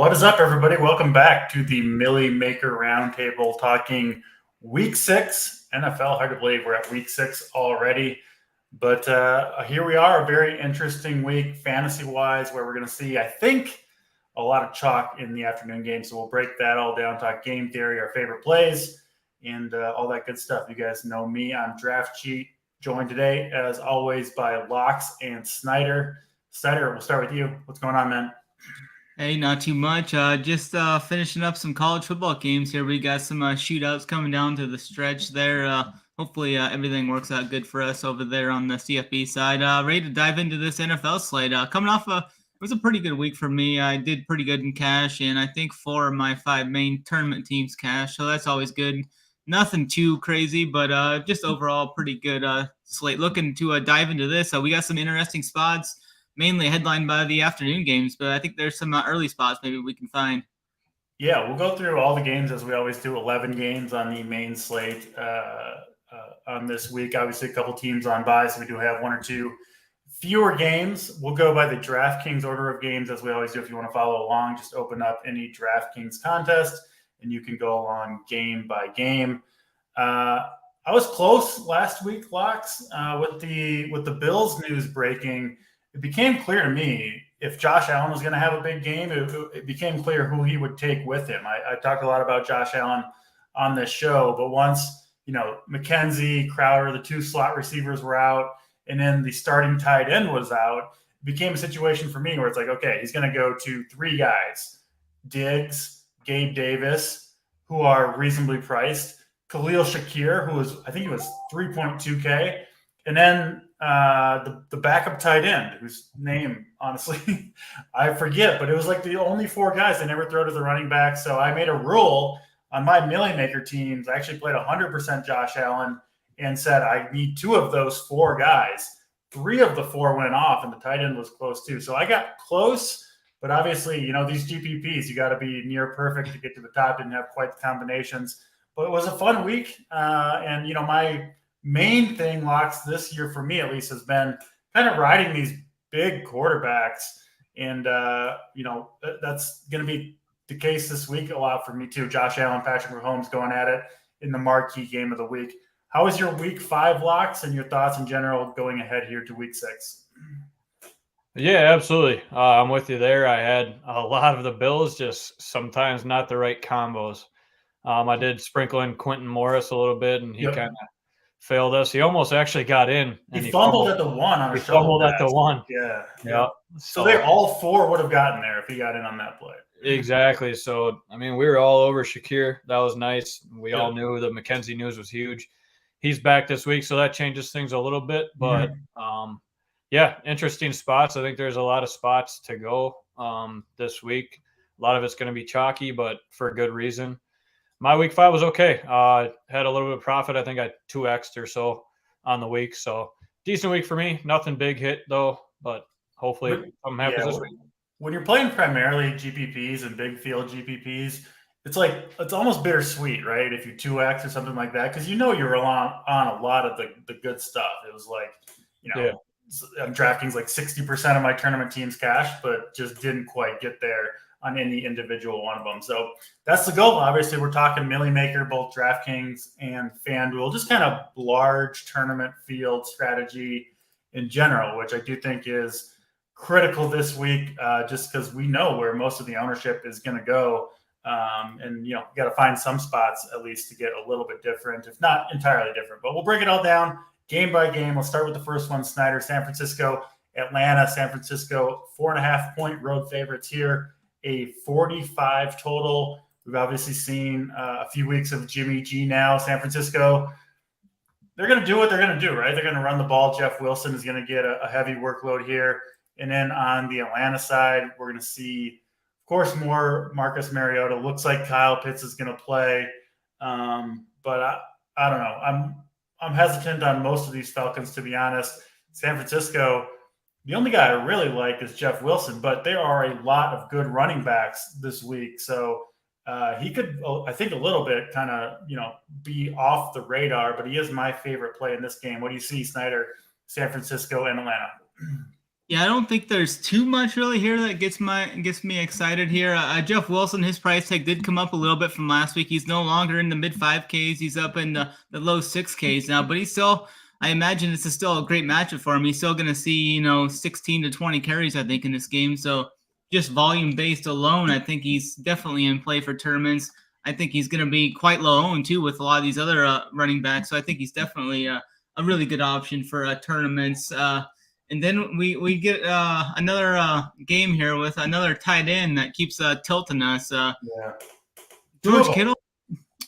What is up, everybody? Welcome back to the Millie Maker Roundtable, talking Week 6 NFL. Hard to believe we're at Week 6 already, but here we are, a very interesting week fantasy-wise, where we're going to see, I think, a lot of chalk in the afternoon game. So we'll break that all down, talk game theory, our favorite plays, and all that good stuff. You guys know me. I'm DraftKcheat, joined today, as always, by Locks and SNYDER. SNYDER, we'll start with you. What's going on, man? Hey, not too much. Just finishing up some college football games here. We got some shootouts coming down to the stretch there. Hopefully everything works out good for us over there on the CFB side. Ready to dive into this NFL slate. Coming off it was a pretty good week for me. I did pretty good in cash, and I think 4 of my 5 main tournament teams cash, so that's always good. Nothing too crazy, but just overall pretty good slate. Looking to dive into this. We got some interesting spots, mainly headlined by the afternoon games, but I think there's some early spots maybe we can find. Yeah, we'll go through all the games as we always do. 11 games on the main slate on this week. Obviously, a couple teams on bye, so we do have 1 or 2 fewer games. We'll go by the DraftKings order of games as we always do. If you want to follow along, just open up any DraftKings contest, and you can go along game by game. I was close last week, Locks, with the Bills news breaking. It became clear to me if Josh Allen was going to have a big game, it became clear who he would take with him. I talked a lot about Josh Allen on this show, but once, McKenzie, Crowder, the 2 slot receivers were out, and then the starting tight end was out, it became a situation for me where it's like, okay, he's going to go to 3 guys, Diggs, Gabe Davis, who are reasonably priced, Khalil Shakir, I think he was 3.2K, and then the backup tight end, whose name, honestly, I forget, but it was like the only 4 guys they never throw to the running back. So I made a rule on my Millie Maker teams. I actually played 100% Josh Allen and said I need 2 of those 4 guys. 3 of the 4 went off, and the tight end was close too. So I got close, but obviously, these GPPs, you got to be near perfect to get to the top. Didn't have quite the combinations, but it was a fun week. And my main thing, Locks, this year for me at least has been kind of riding these big quarterbacks, and that's going to be the case this week a lot for me too. Josh Allen, Patrick Mahomes going at it in the marquee game of the week. How was your week 5, Locks, and your thoughts in general going ahead here to week 6? Yeah, absolutely. I'm with you there. I had a lot of the Bills, just sometimes not the right combos. I did sprinkle in Quentin Morris a little bit, and he kind of failed us. He almost actually got in. And he fumbled at the 1 on a shovel. Fumbled at the 1. Yeah. So they all 4 would have gotten there if he got in on that play. Exactly. So, we were all over Shakir. That was nice. We all knew the McKenzie news was huge. He's back this week, so that changes things a little bit. But, interesting spots. I think there's a lot of spots to go this week. A lot of it's going to be chalky, but for a good reason. My week 5 was okay. Had a little bit of profit. I think I 2x'd or so on the week. So decent week for me. Nothing big hit though, but hopefully something happens this week. When you're playing primarily GPPs and big field GPPs, it's almost bittersweet, right? If you 2x or something like that, because you're on a lot of the good stuff. It was like, I'm DraftKings like 60% of my tournament teams cash, but just didn't quite get there on any individual one of them. So that's the goal. Obviously, we're talking Millie Maker, both DraftKings and FanDuel, just kind of large tournament field strategy in general, which I do think is critical this week, just because we know where most of the ownership is going to go. And you got to find some spots at least to get a little bit different, if not entirely different. But we'll break it all down game by game. We'll start with the first one, SNYDER, San Francisco, Atlanta. San Francisco, 4.5-point road favorites here. A 45 total. We've obviously seen a few weeks of Jimmy G now. San Francisco, they're going to do what they're going to do, right? They're going to run the ball. Jeff Wilson is going to get a heavy workload here. And then on the Atlanta side, we're going to see, of course, more Marcus Mariota. Looks like Kyle Pitts is going to play. But I don't know. I'm hesitant on most of these Falcons, to be honest. San Francisco, the only guy I really like is Jeff Wilson, but there are a lot of good running backs this week. So he could, I think, a little bit kind of, be off the radar, but he is my favorite play in this game. What do you see, SNYDER, San Francisco, and Atlanta? Yeah, I don't think there's too much really here that gets me excited here. Jeff Wilson, his price tag did come up a little bit from last week. He's no longer in the mid 5Ks. He's up in the low 6Ks now, but he's still, I imagine this is still a great matchup for him. He's still going to see, 16 to 20 carries, I think, in this game. So just volume based alone, I think he's definitely in play for tournaments. I think he's going to be quite low owned too with a lot of these other running backs. So I think he's definitely a really good option for tournaments. And then we get another game here with another tight end that keeps tilting us. Yeah. George Kittle.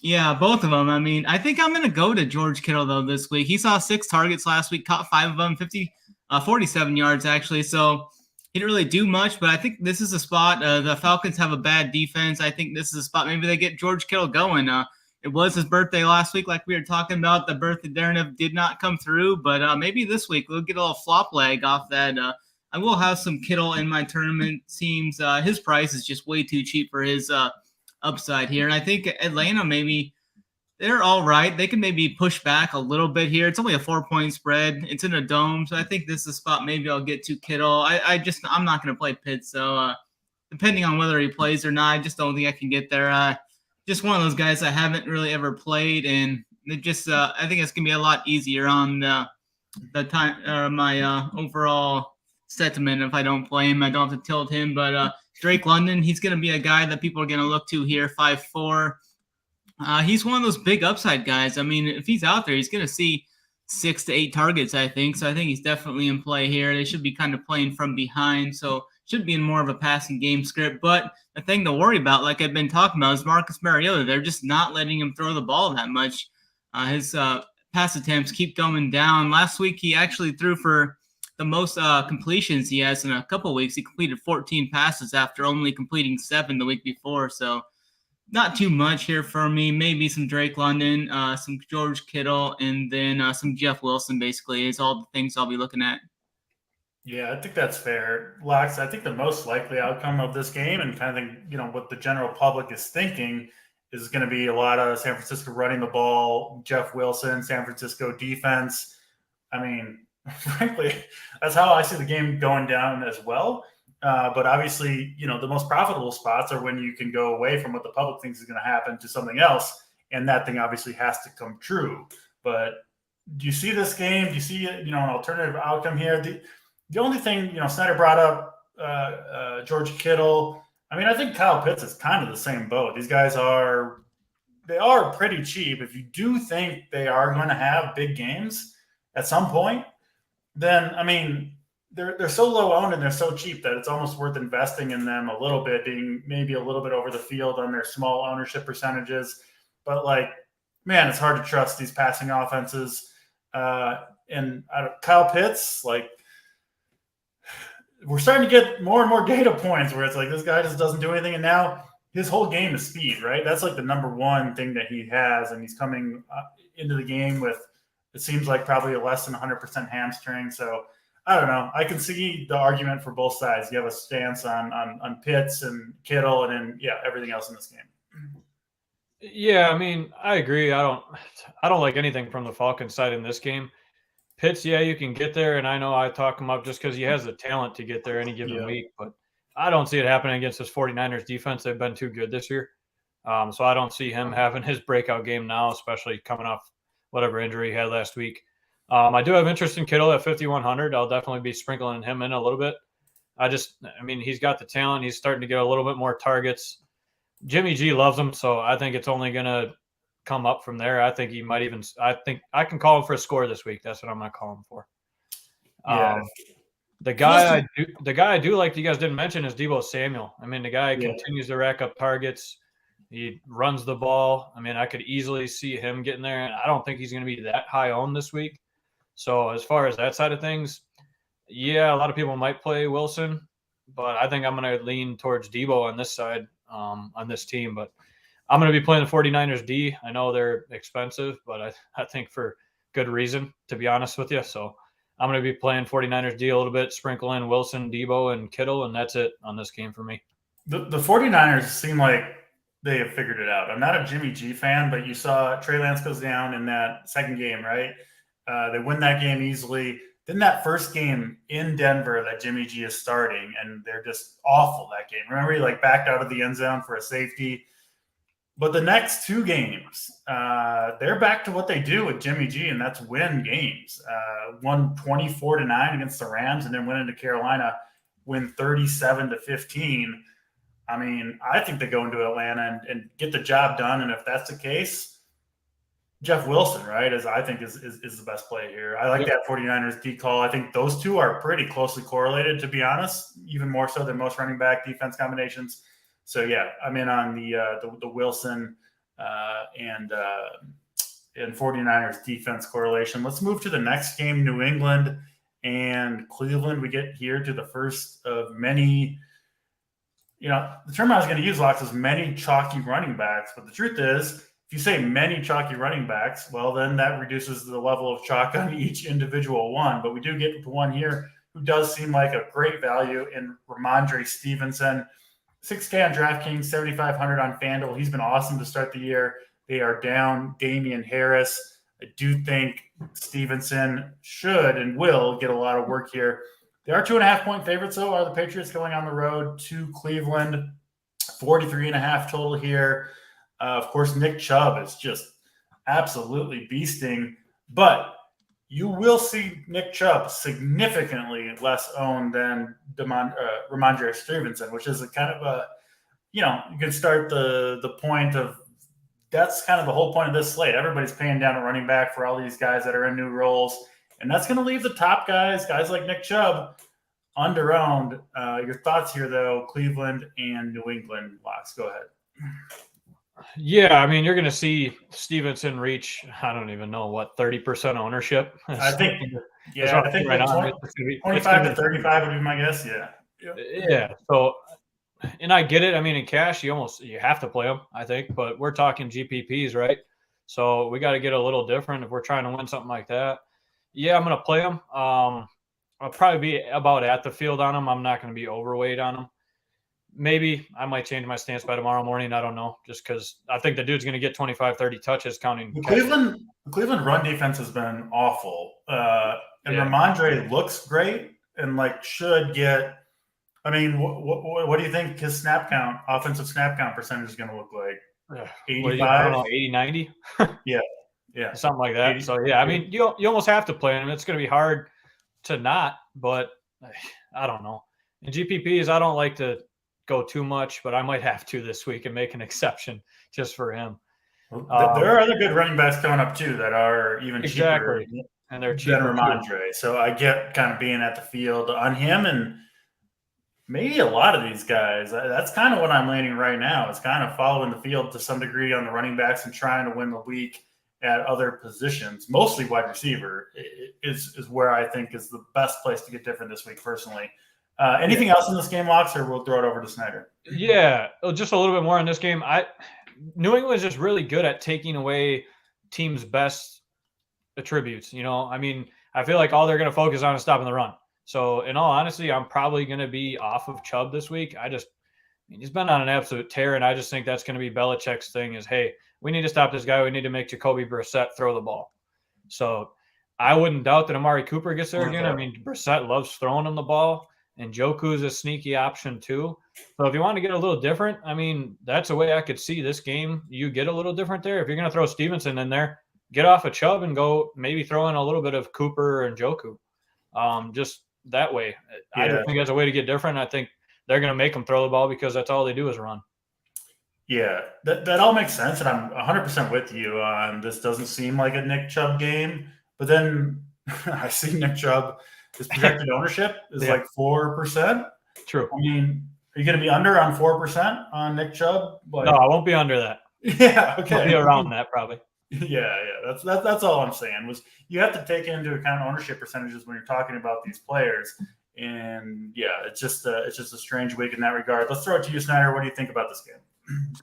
Yeah, both of them. I mean, I think I'm going to go to George Kittle, though, this week. He saw 6 targets last week, caught 5 of them, 47 yards, actually. So he didn't really do much, but I think this is a spot. The Falcons have a bad defense. I think this is a spot. Maybe they get George Kittle going. It was his birthday last week, like we were talking about. The birthday narrative did not come through, but maybe this week we'll get a little flop leg off that. I will have some Kittle in my tournament teams. His price is just way too cheap for his upside here. And I think Atlanta, maybe they're all right. They can maybe push back a little bit here. It's only a 4-point spread. It's in a dome. So I think this is a spot maybe I'll get to Kittle. I'm not going to play Pitts. So depending on whether he plays or not, I just don't think I can get there. Just one of those guys I haven't really ever played, and it just I think it's gonna be a lot easier on the time or my overall sentiment if I don't play him. I don't have to tilt him, but Drake London, he's gonna be a guy that people are gonna look to here, 5'4". He's one of those big upside guys. I mean, if he's out there, he's gonna see 6 to 8 targets, I think. So I think he's definitely in play here. They should be kind of playing from behind, so should be in more of a passing game script. But the thing to worry about, like I've been talking about, is Marcus Mariota. They're just not letting him throw the ball that much. His pass attempts keep going down. Last week, he actually threw for the most completions he has in a couple weeks. He completed 14 passes after only completing 7 the week before. So not too much here for me. Maybe some Drake London, some George Kittle, and then some Jeff Wilson, basically, is all the things I'll be looking at. Yeah, I think that's fair. Lax, I think the most likely outcome of this game and kind of, what the general public is thinking is going to be a lot of San Francisco running the ball, Jeff Wilson, San Francisco defense. I mean, frankly, that's how I see the game going down as well. But obviously, the most profitable spots are when you can go away from what the public thinks is going to happen to something else. And that thing obviously has to come true. But do you see this game? Do you see, an alternative outcome here? The only thing, Snyder brought up George Kittle. I mean, I think Kyle Pitts is kind of the same boat. These guys are pretty cheap. If you do think they are going to have big games at some point, then, I mean, they're so low owned and they're so cheap that it's almost worth investing in them a little bit, being maybe a little bit over the field on their small ownership percentages. But, man, it's hard to trust these passing offenses. And Kyle Pitts, we're starting to get more and more data points where it's like this guy just doesn't do anything. And now his whole game is speed, right? That's the number one thing that he has. And he's coming into the game with, it seems like probably a less than 100% hamstring. So I don't know. I can see the argument for both sides. You have a stance on Pitts and Kittle and then, everything else in this game. Yeah, I mean, I agree. I don't like anything from the Falcons side in this game. Pitts, yeah, you can get there, and I know I talk him up just because he has the talent to get there any given week, but I don't see it happening against this 49ers defense. They've been too good this year. So I don't see him having his breakout game now, especially coming off whatever injury he had last week. I do have interest in Kittle at 5,100. I'll definitely be sprinkling him in a little bit. He's got the talent. He's starting to get a little bit more targets. Jimmy G loves him, so I think it's only going to come up from there. I think I can call him for a score this week. That's what I'm going to call him for. Yeah. The guy I do like that you guys didn't mention is Deebo Samuel. I mean, the guy continues to rack up targets. He runs the ball. I mean, I could easily see him getting there, and I don't think he's going to be that high owned this week. So as far as that side of things, a lot of people might play Wilson, but I think I'm going to lean towards Deebo on this side, on this team. But I'm going to be playing the 49ers D. I know they're expensive, but I think for good reason, to be honest with you. So I'm going to be playing 49ers D a little bit, sprinkle in Wilson, Deebo, and Kittle, and that's it on this game for me. The 49ers seem like they have figured it out. I'm not a Jimmy G fan, but you saw Trey Lance goes down in that second game, right? They win that game easily. Then that first game in Denver that Jimmy G is starting, and they're just awful that game. Remember, he like backed out of the end zone for a safety. But the next two games, they're back to what they do with Jimmy G, and that's win games. Won 24-9 against the Rams, and then went into Carolina, win 37-15. I mean, I think they go into Atlanta and get the job done. And if that's the case, Jeff Wilson, right, I think is the best play here. I like that 49ers D call. I think those two are pretty closely correlated, to be honest, even more so than most running back defense combinations. So yeah, I'm in on the Wilson and 49ers defense correlation. Let's move to the next game, New England and Cleveland. We get here to the first of many. The term I was going to use, Lox, is many chalky running backs. But the truth is, if you say many chalky running backs, well, then that reduces the level of chalk on each individual one. But we do get to one here who does seem like a great value in Ramondre Stevenson. 6K on DraftKings, 7,500 on FanDuel. He's been awesome to start the year. They are down Damian Harris. I do think Stevenson should and will get a lot of work here. They are 2.5-point favorites, though, are the Patriots going on the road to Cleveland. 43.5 total here. Of course, Nick Chubb is just absolutely beasting, but you will see Nick Chubb significantly less owned than Ramondre Stevenson, which is a kind of a, you can start the point of that's kind of the whole point of this slate. Everybody's paying down a running back for all these guys that are in new roles, and that's going to leave the top guys like Nick Chubb, under-owned. Your thoughts here, though, Cleveland and New England. Lox, go ahead. Yeah, I mean, you're going to see Stevenson reach, I don't even know, 30% ownership? I think right on. 25 to 35 would be my guess, yeah. Yeah, so, and I get it. I mean, in cash, you have to play them, I think, but we're talking GPPs, right? So we got to get a little different if we're trying to win something like that. Yeah, I'm going to play them. I'll probably be about at the field on them. I'm not going to be overweight on them. Maybe I might change my stance by tomorrow morning. I don't know, just because I think the dude's going to get 25, 30 touches counting. The Cleveland run defense has been awful. And Ramondre looks great and should get – I mean, what do you think his offensive snap count percentage is going to look like? 85? I don't know, 80, 90? Yeah. Something like that. 80, so, yeah, I mean, you almost have to play him. It's going to be hard to not, but I don't know. In GPPs, I don't like to – go too much, but I might have to this week and make an exception just for him. There are other good running backs coming up too that are even cheaper, and they're cheaper than Ramondre. So I get kind of being at the field on him and maybe a lot of these guys. That's kind of what I'm leaning right now. It's kind of following the field to some degree on the running backs and trying to win the week at other positions. Mostly wide receiver is where I think is the best place to get different this week personally. Anything else in this game, Lox, or we'll throw it over to Snyder? Yeah, just a little bit more in this game. New England is just really good at taking away teams' best attributes. I mean, I feel like all they're going to focus on is stopping the run. So, in all honesty, I'm probably going to be off of Chubb this week. He's been on an absolute tear, and I just think that's going to be Belichick's thing is, hey, we need to stop this guy. We need to make Jacoby Brissett throw the ball. So, I wouldn't doubt that Amari Cooper gets there again. I mean, Brissett loves throwing him the ball. And Njoku is a sneaky option too. So if you want to get a little different, I mean, that's a way I could see this game. You get a little different there. If you're going to throw Stevenson in there, get off of Chubb and go maybe throw in a little bit of Cooper and Njoku. Just that way. Yeah. I just think that's a way to get different. I think they're going to make them throw the ball because that's all they do is run. Yeah, that all makes sense. And I'm 100% with you on this. Doesn't seem like a Nick Chubb game. But then I see Nick Chubb. His projected ownership is 4%. True. I mean, are you going to be under on 4% on Nick Chubb? No, I won't be under that. Yeah, okay. I'll be around that probably. Yeah. That's all I'm saying was you have to take into account ownership percentages when you're talking about these players. And yeah, it's just a strange week in that regard. Let's throw it to you, Snyder. What do you think about this game?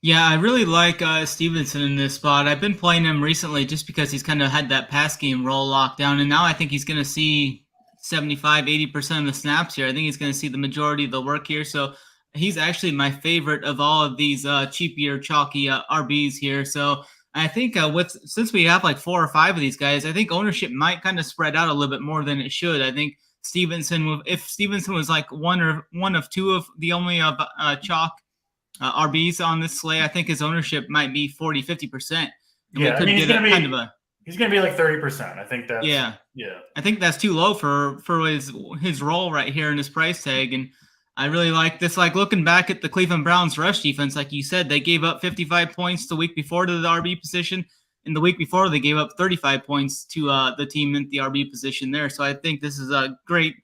Yeah, I really like Stevenson in this spot. I've been playing him recently just because he's kind of had that pass game role locked down, and now I think he's going to see 75-80% of the snaps here. I think he's going to see the majority of the work here. So he's actually my favorite of all of these cheapier, chalky RBs here. So I think since we have like 4 or 5 of these guys, I think ownership might kind of spread out a little bit more than it should. I think if Stevenson was like one of 2 of the only chalk RBs on this slate, I think his ownership might be 40-50%. Yeah, I mean, he's gonna be like 30%. I think that's yeah. I think that's too low for his role right here in his price tag. And I really like this. Like looking back at the Cleveland Browns rush defense, like you said, they gave up 55 points the week before to the RB position. And the week before, they gave up 35 points to the team in the RB position there. So I think this is a great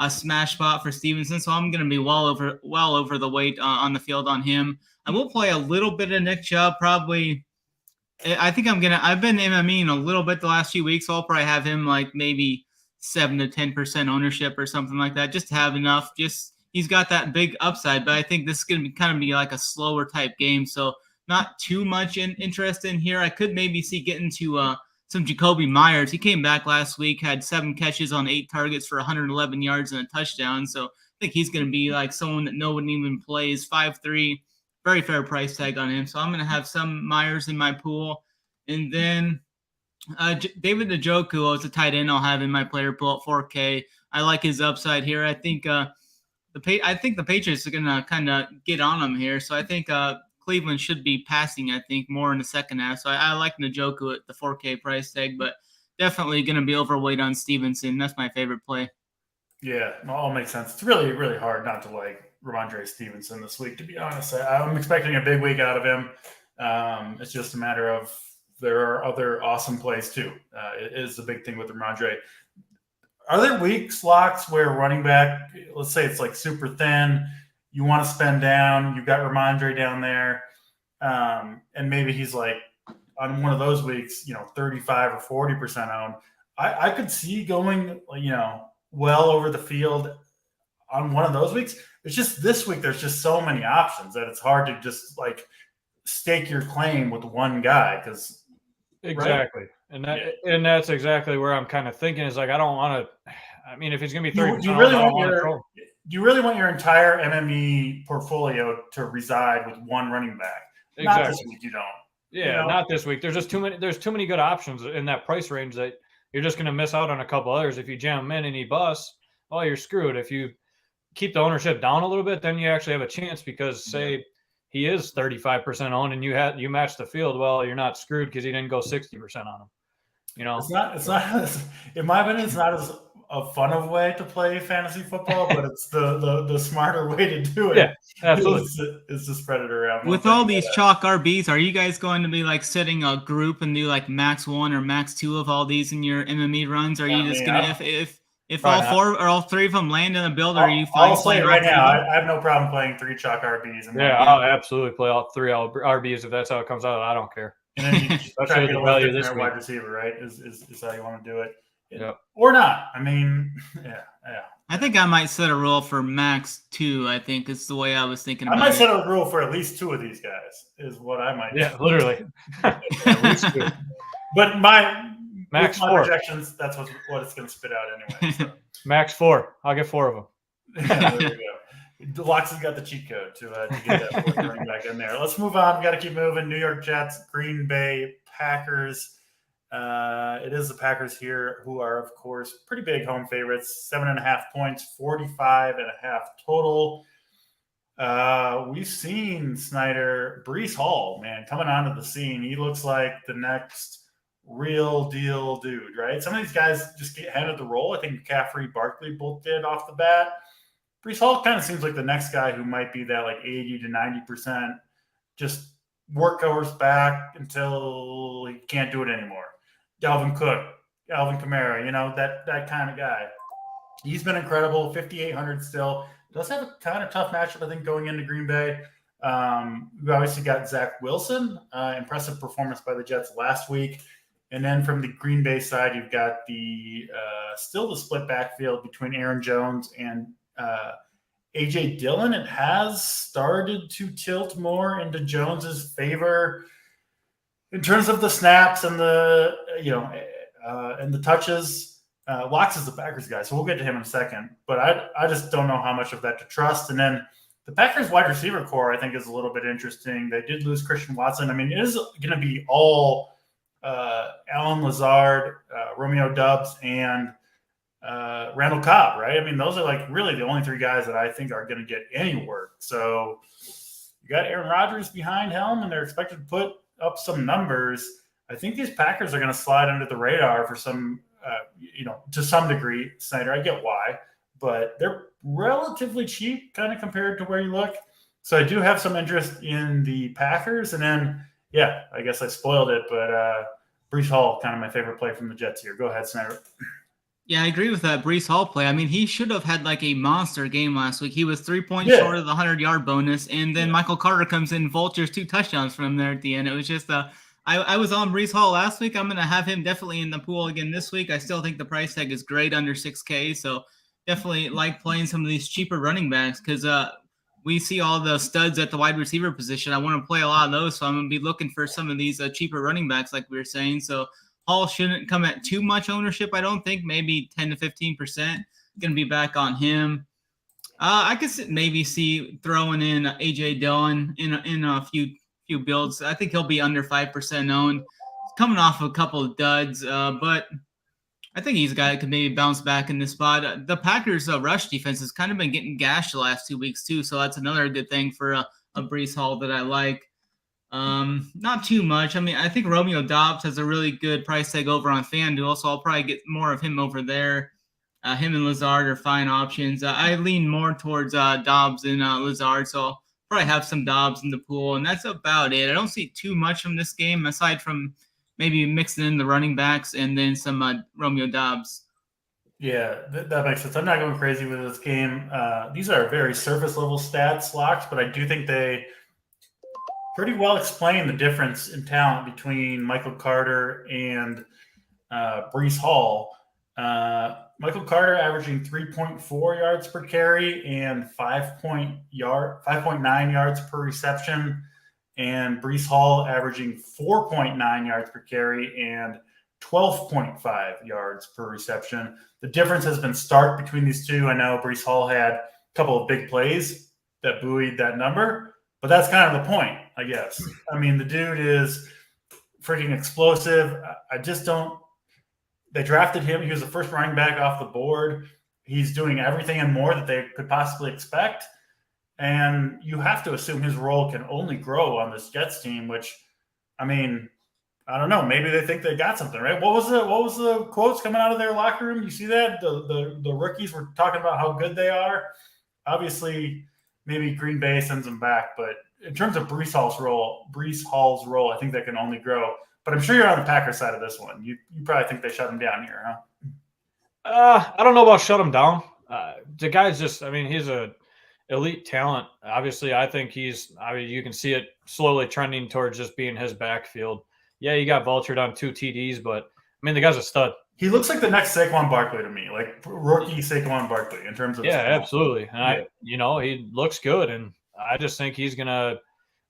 smash spot for Stevenson. So I'm going to be well over the weight on the field on him. I will play a little bit of Nick Chubb, probably. I think I've been MMEing a little bit the last few weeks. So I'll probably have him like maybe 7 to 10% ownership or something like that, just to have enough. He's got that big upside, but I think this is going to be like a slower type game. So not too much interest in here. I could maybe see getting to some Jacoby Myers. He came back last week, had 7 catches on 8 targets for 111 yards and a touchdown. So I think he's going to be like someone that no one even plays. 5'3", very fair price tag on him. So I'm going to have some Myers in my pool. And then David Njoku is a tight end I'll have in my player pool at 4K. I like his upside here. I think the Patriots are going to kind of get on him here. So I think Cleveland should be passing, I think, more in the second half. So I like Njoku at the 4K price tag, but definitely going to be overweight on Stevenson. That's my favorite play. Yeah, it all makes sense. It's really, really hard not to like Ramondre Stevenson this week, to be honest. I'm expecting a big week out of him. It's just a matter of there are other awesome plays too. It is the big thing with Ramondre. Are there weeks, Locks, where running back, let's say it's like super thin, you want to spend down, you've got Ramondre down there, and maybe he's like on one of those weeks, 35 or 40% owned. I could see going, well over the field on one of those weeks. It's just this week, there's just so many options that it's hard to just like stake your claim with one guy because exactly. Right? And that's exactly where I'm kind of thinking is like I don't want to. I mean, if he's going to be 30, do you really want your entire MME portfolio to reside with one running back? Exactly. Not this week, you don't. Yeah, not this week. There's just too many. There's too many good options in that price range that you're just going to miss out on a couple others. If you jam him in and he busts, well, you're screwed. If you keep the ownership down a little bit, then you actually have a chance because say he is 35% owned and you match the field, well, you're not screwed because he didn't go 60% on him. It's not in my opinion, it's not as a fun of way to play fantasy football, but it's the smarter way to do it. Yeah, absolutely. Is to spread it around. With all these chalk RBs, are you guys going to be like setting a group and do like max 1 or max 2 of all these in your MME runs? Are you just gonna if all 4 or all 3 of them land in a build, are you fine? I'll say right now, I have no problem playing 3 chalk RBs. I'll absolutely play all 3 RBs if that's how it comes out. I don't care. And then you just try to get a value this wide receiver, right? Is how you want to do it. Yep. Or not. I mean, yeah. I think I might set a rule for max 2, I think is the way I was thinking about it. I might set a rule for at least 2 of these guys is what I might do. Yeah, literally. At least 2. But max 4 projections, that's what it's going to spit out anyway. So. Max 4. I'll get 4 of them. Yeah, there you go. Deluxe has got the cheat code to get that running back in there. Let's move on. We got to keep moving. New York Jets, Green Bay Packers. It is the Packers here, who are, of course, pretty big home favorites. 7.5 points, 45.5 total. We've seen SNYDER, Breece Hall, man, coming onto the scene. He looks like the next real deal dude, right? Some of these guys just get handed the role. I think McCaffrey, Barkley both did off the bat. Breece Hall kind of seems like the next guy who might be that like 80 to 90%, just workhorse back until he can't do it anymore. Dalvin Cook, Alvin Kamara, that kind of guy. He's been incredible, 5,800 still. Does have a kind of tough matchup, I think, going into Green Bay. We've obviously got Zach Wilson, impressive performance by the Jets last week. And then from the Green Bay side, you've got still the split backfield between Aaron Jones and A.J. Dillon. It has started to tilt more into Jones's favor in terms of the snaps and the touches. Locks is the Packers guy, so we'll get to him in a second. But I just don't know how much of that to trust. And then The Packers wide receiver core, I think, is a little bit interesting. They did lose Christian Watson. I mean, it is going to be all Allen Lazard, Romeo Doubs, and Randall Cobb, right? I mean, those are like really the only 3 guys that I think are going to get any work. So you got Aaron Rodgers behind helm, and they're expected to put up some numbers. I think these Packers are going to slide under the radar for some, to some degree. SNYDER, I get why, but they're relatively cheap kind of compared to where you look. So I do have some interest in the Packers. And then, yeah, I guess I spoiled it, but Breece Hall, kind of my favorite play from the Jets here. Go ahead, SNYDER. Yeah, I agree with that Breece Hall play. I mean, he should have had like a monster game last week. He was 3 points short of the 100-yard bonus, and then Michael Carter comes in, vultures 2 touchdowns from him there at the end. It was just I was on Breece Hall last week. I'm going to have him definitely in the pool again this week. I still think the price tag is great, under $6K, so definitely like playing some of these cheaper running backs because we see all the studs at the wide receiver position. I want to play a lot of those, so I'm going to be looking for some of these cheaper running backs like we were saying. So Hall shouldn't come at too much ownership, I don't think. Maybe 10 to 15%. Going to be back on him. I could maybe see throwing in A.J. Dillon in a few builds. I think he'll be under 5% owned. Coming off a couple of duds, but I think he's a guy that could maybe bounce back in this spot. The Packers' rush defense has kind of been getting gashed the last 2 weeks too, so that's another good thing for a Breece Hall that I like. Not too much. I mean, I think Romeo Doubs has a really good price tag over on FanDuel, so I'll probably get more of him over there. Him and Lazard are fine options. I lean more towards Doubs and Lazard, so I'll probably have some Doubs in the pool, and that's about it. I don't see too much from this game aside from maybe mixing in the running backs and then some Romeo Doubs. Yeah, that makes sense. I'm not going crazy with this game. These are very surface level stats, locks, but I do think they pretty well explain the difference in talent between Michael Carter and Breece Hall. Michael Carter averaging 3.4 yards per carry and 5.9 yards per reception, and Breece Hall averaging 4.9 yards per carry and 12.5 yards per reception. The difference has been stark between these two. I know Breece Hall had a couple of big plays that buoyed that number, but that's kind of the point, I guess. I mean, the dude is freaking explosive. I just don't – they drafted him. He was the first running back off the board. He's doing everything and more that they could possibly expect. And you have to assume his role can only grow on this Jets team, which, I mean, I don't know. Maybe they think they got something, right? What was the quotes coming out of their locker room? You see that? The rookies were talking about how good they are. Obviously, maybe Green Bay sends them back, but in terms of Breece Hall's role, I think that can only grow. But I'm sure you're on the Packers side of this one. You probably think they shut him down here, huh? I don't know about shut him down. The guy's just, I mean, he's a elite talent. Obviously, I think you can see it slowly trending towards just being his backfield. Yeah, he got vultured on 2 TDs, but I mean, the guy's a stud. He looks like the next Saquon Barkley to me, like rookie Saquon Barkley in terms of. Yeah, absolutely. And he looks good, and I just think he's gonna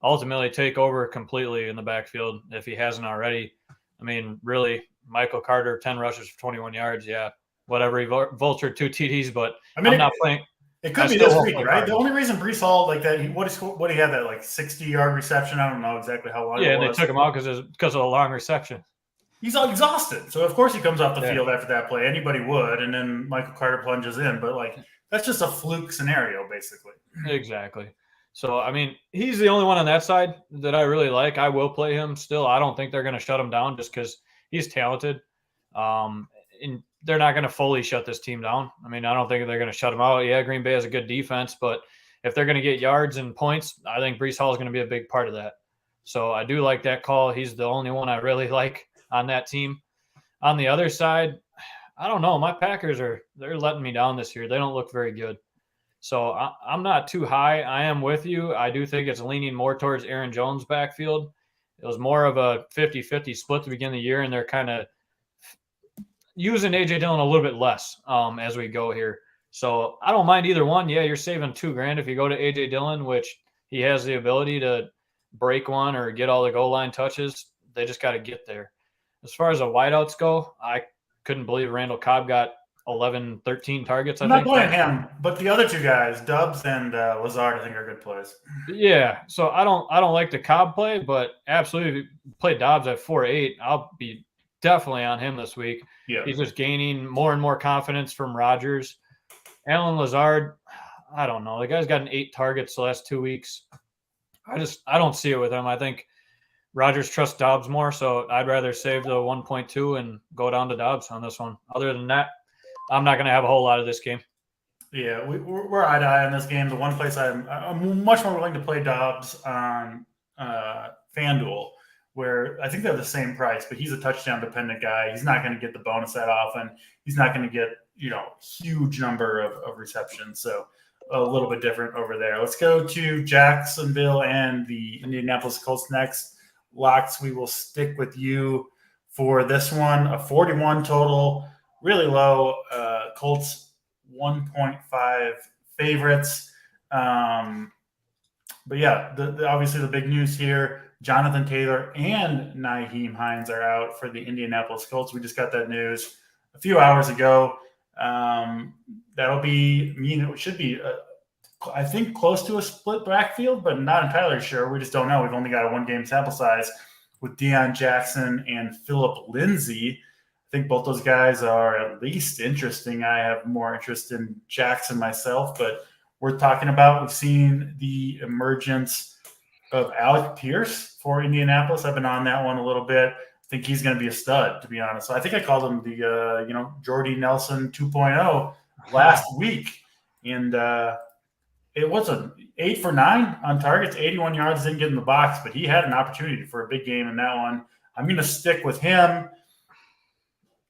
ultimately take over completely in the backfield if he hasn't already. I mean, really, Michael Carter, 10 rushes for 21 yards. Yeah, whatever. He vultured 2 TDs, but I mean, I'm not playing. It could be this week, right? The only reason Breece Hall like that, what he had that like 60-yard reception. I don't know exactly how long. Yeah, and they took him out because of a long reception. He's all exhausted, so of course he comes off the field after that play. Anybody would, and then Michael Carter plunges in, but like that's just a fluke scenario, basically. Exactly. So I mean, he's the only one on that side that I really like. I will play him still. I don't think they're going to shut him down just because he's talented. And they're not going to fully shut this team down. I mean, I don't think they're going to shut him out. Yeah, Green Bay has a good defense, but if they're going to get yards and points, I think Breece Hall is going to be a big part of that. So I do like that call. He's the only one I really like on that team. On the other side, I don't know. My Packers they're letting me down this year. They don't look very good. So I'm not too high. I am with you. I do think it's leaning more towards Aaron Jones' backfield. It was more of a 50-50 split to begin the year, and they're kind of using A.J. Dillon a little bit less as we go here. So I don't mind either one. Yeah, you're saving $2,000 if you go to A.J. Dillon, which he has the ability to break one or get all the goal line touches. They just got to get there. As far as the wideouts go, I couldn't believe Randall Cobb got 11, 13 targets. I'm I not think. playing him, but the other two guys, Dubs and Lazard, I think are good plays. Yeah, so I don't like the Cobb play, but absolutely if you play Dobbs at 4.8, I'll be definitely on him this week. Yeah. He's just gaining more and more confidence from Rodgers. Alan Lazard, I don't know. The guy's gotten 8 targets the last 2 weeks. I don't see it with him. I think Rodgers trusts Dobbs more, so I'd rather save the 1.2 and go down to Dobbs on this one. Other than that, I'm not going to have a whole lot of this game. Yeah, we're eye to eye on this game. The one place I'm much more willing to play Dobbs on FanDuel, where I think they're the same price, but he's a touchdown dependent guy. He's not going to get the bonus that often. He's not going to get huge number of receptions. So a little bit different over there. Let's go to Jacksonville and the Indianapolis Colts next. Locks, we will stick with you for this one. A 41 total, really low. Colts 1.5 favorites. But yeah, obviously the big news here, Jonathan Taylor and Nyheim Hines are out for the Indianapolis Colts. We just got that news a few hours ago. That'll be, it should be, I think, close to a split backfield, but not entirely sure. We just don't know. We've only got a 1-game sample size with Deion Jackson and Phillip Lindsay. I think both those guys are at least interesting. I have more interest in Jackson myself, but we're talking about, we've seen the emergence of Alec Pierce for Indianapolis. I've been on that one a little bit. I think he's going to be a stud, to be honest. So I think I called him the, Jordy Nelson 2.0 last week. And it was an 8 for 9 on targets, 81 yards, didn't get in the box, but he had an opportunity for a big game in that one. I'm going to stick with him.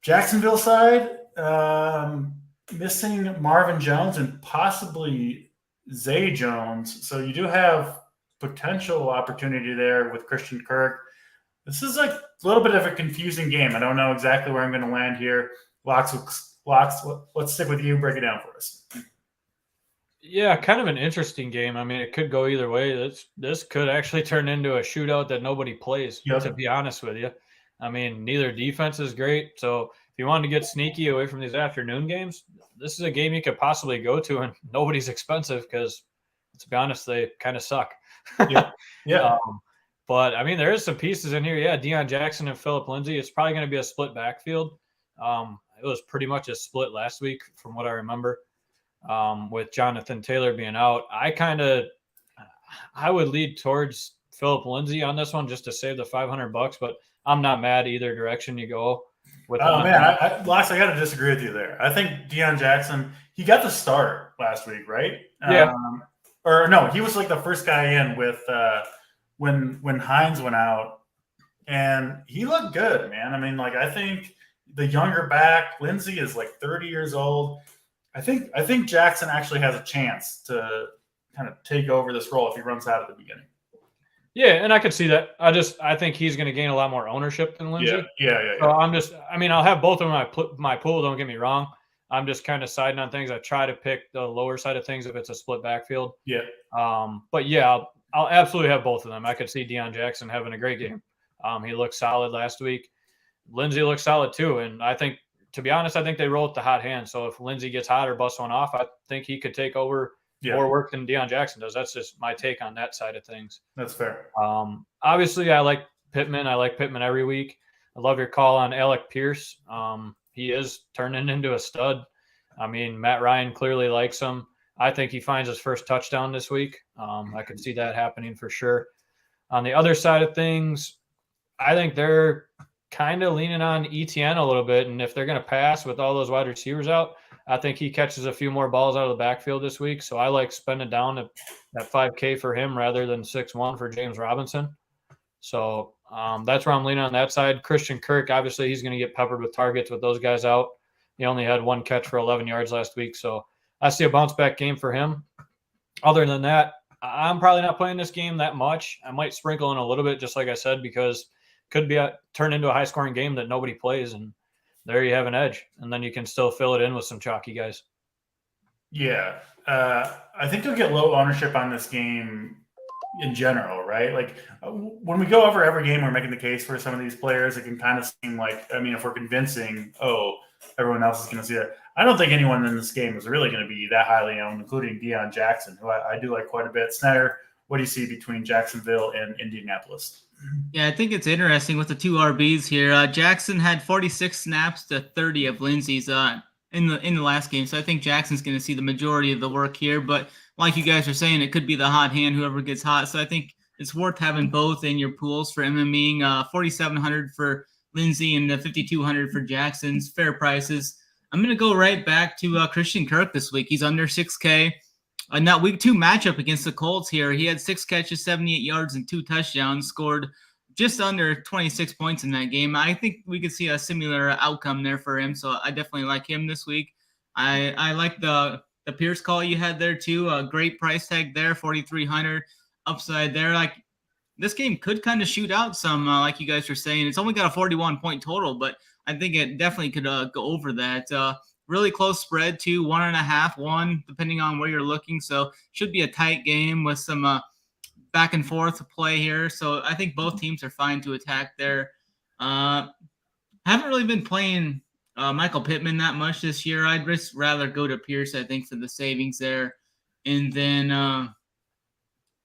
Jacksonville side, missing Marvin Jones and possibly Zay Jones. So you do have potential opportunity there with Christian Kirk. This is like a little bit of a confusing game. I don't know exactly where I'm going to land here. Locks, let's stick with you. Break it down for us. Yeah, kind of an interesting game. I mean, it could go either way. This could actually turn into a shootout that nobody plays, to be honest with you. I mean, neither defense is great. So if you wanted to get sneaky away from these afternoon games, this is a game you could possibly go to, and nobody's expensive because, to be honest, they kind of suck. Yeah. But, I mean, there is some pieces in here. Yeah, Deion Jackson and Phillip Lindsay. It's probably going to be a split backfield. It was pretty much a split last week from what I remember, with Jonathan Taylor being out. I would lead towards Phillip Lindsay on this one just to save the $500, but I'm not mad either direction you go. I got to disagree with you there. I think Deion Jackson, he got the start last week, right? Yeah. Or no, he was like the first guy in with when Hines went out, and he looked good, man. I mean, like, I think the younger back, Lindsay, is like 30 years old. I think Jackson actually has a chance to kind of take over this role if he runs out at the beginning. Yeah, and I could see that. I think he's going to gain a lot more ownership than Lindsay. Yeah. So I'll have both of them in my pool. Don't get me wrong. I'm just kind of siding on things. I try to pick the lower side of things if it's a split backfield. Yeah. But yeah, I'll absolutely have both of them. I could see Deion Jackson having a great game. He looked solid last week. Lindsay looks solid too, and I think, to be honest, I think they roll with the hot hand. So if Lindsay gets hot or busts one off, I think he could take over more work than Deion Jackson does. That's just my take on that side of things. That's fair. Obviously, I like Pittman. I like Pittman every week. I love your call on Alec Pierce. He is turning into a stud. I mean, Matt Ryan clearly likes him. I think he finds his first touchdown this week. I could see that happening for sure. On the other side of things, I think they're kind of leaning on ETN a little bit. And if they're going to pass with all those wide receivers out, I think he catches a few more balls out of the backfield this week. So I like spending down at $5K for him rather than 6-1 for James Robinson. So that's where I'm leaning on that side. Christian Kirk, obviously, he's going to get peppered with targets with those guys out. He only had 1 catch for 11 yards last week. So I see a bounce back game for him. Other than that, I'm probably not playing this game that much. I might sprinkle in a little bit, just like I said, because it could be turn into a high scoring game that nobody plays. And there you have an edge. And then you can still fill it in with some chalky guys. Yeah. I think you'll get low ownership on this game in general, right? Like when we go over every game, we're making the case for some of these players. It can kind of seem like, I mean, if we're convincing, everyone else is going to see that. I don't think anyone in this game is really going to be that highly owned, including Deion Jackson, who I do like quite a bit. Snyder, what do you see between Jacksonville and Indianapolis? Yeah, I think it's interesting with the two RBs here. Jackson had 46 snaps to 30 of Lindsey's in the last game, so I think Jackson's going to see the majority of the work here. But like you guys are saying, it could be the hot hand, whoever gets hot. So I think it's worth having both in your pools for MMEing. 4,700 for Lindsey and 5,200 for Jackson's fair prices. I'm going to go right back to Christian Kirk this week. He's under 6K. Now, week 2 matchup against the Colts here. He had 6 catches, 78 yards, and 2 touchdowns, scored just under 26 points in that game. I think we could see a similar outcome there for him, so I definitely like him this week. I like the Pierce call you had there, too. A great price tag there, 4,300 upside there. Like, this game could kind of shoot out some, like you guys were saying. It's only got a 41-point total, but I think it definitely could go over that. Really close spread too, 1.5, 1, depending on where you're looking. So should be a tight game with some back and forth play here. So I think both teams are fine to attack there. Haven't really been playing Michael Pittman that much this year. I'd just rather go to Pierce, I think, for the savings there. And then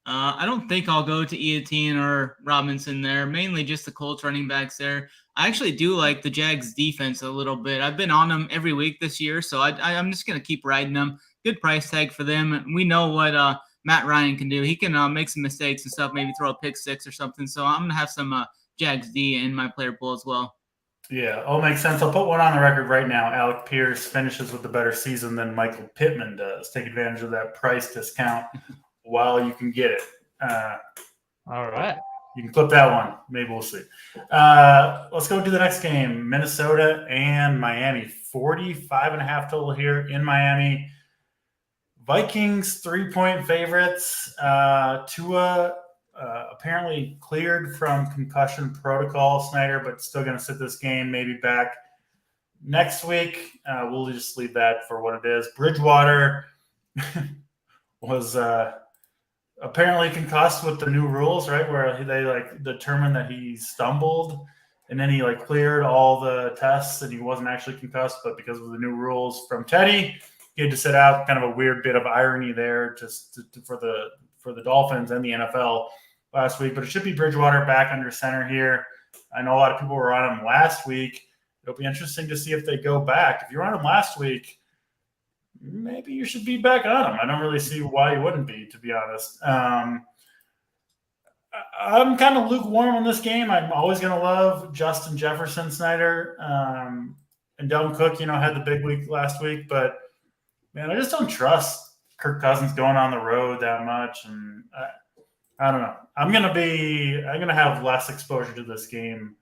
I don't think I'll go to Etienne or Robinson there, mainly just the Colts running backs there. I actually do like the Jags defense a little bit. I've been on them every week this year, so I'm just going to keep riding them. Good price tag for them. We know what Matt Ryan can do. He can make some mistakes and stuff, maybe throw a pick 6 or something. So I'm going to have some Jags D in my player pool as well. Yeah, all makes sense. I'll put one on the record right now. Alec Pierce finishes with a better season than Michael Pittman does. Take advantage of that price discount while you can get it. All right. You can clip that one. Maybe we'll see. Let's go to the next game. Minnesota and Miami. 45.5 total here in Miami. Vikings 3-point favorites. Tua apparently cleared from concussion protocol, Snyder, but still going to sit this game, maybe back next week. We'll just leave that for what it is. Bridgewater was apparently concussed with the new rules, right? Where they determined that he stumbled and then he cleared all the tests and he wasn't actually concussed, but because of the new rules from Teddy, he had to sit out. Kind of a weird bit of irony there for the Dolphins and the NFL last week, but it should be Bridgewater back under center here. I know a lot of people were on him last week. It'll be interesting to see if they go back. If you were on him last week, maybe you should be back on him. I don't really see why you wouldn't be, to be honest. I'm kind of lukewarm on this game. I'm always going to love Justin Jefferson, Snyder, and Dalvin Cook, had the big week last week. But, man, I just don't trust Kirk Cousins going on the road that much. And I don't know. I'm going to have less exposure to this game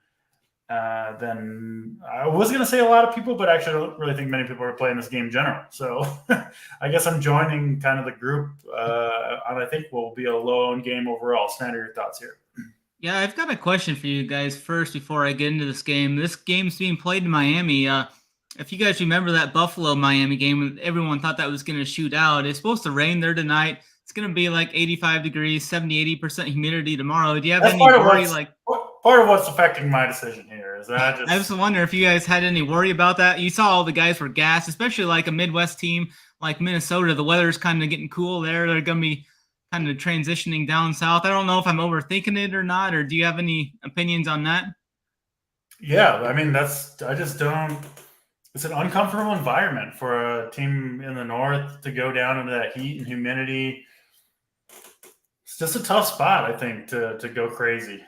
than I was going to say a lot of people, but actually I don't really think many people are playing this game in general. So I guess I'm joining kind of the group and I think will be a low-owned game overall. Snyder, your thoughts here? Yeah, I've got a question for you guys first before I get into this game. This game's being played in Miami. If you guys remember that Buffalo-Miami game, everyone thought that was going to shoot out. It's supposed to rain there tonight. It's going to be 85 degrees, 70, 80% humidity tomorrow. Do you have any worry? Part of what's affecting my decision here is that I just wonder if you guys had any worry about that. You saw all the guys were gassed, especially a Midwest team like Minnesota. The weather's kind of getting cool there. They're going to be kind of transitioning down south. I don't know if I'm overthinking it or not, or do you have any opinions on that? Yeah, I mean, it's an uncomfortable environment for a team in the north to go down into that heat and humidity. It's just a tough spot, I think, to go crazy.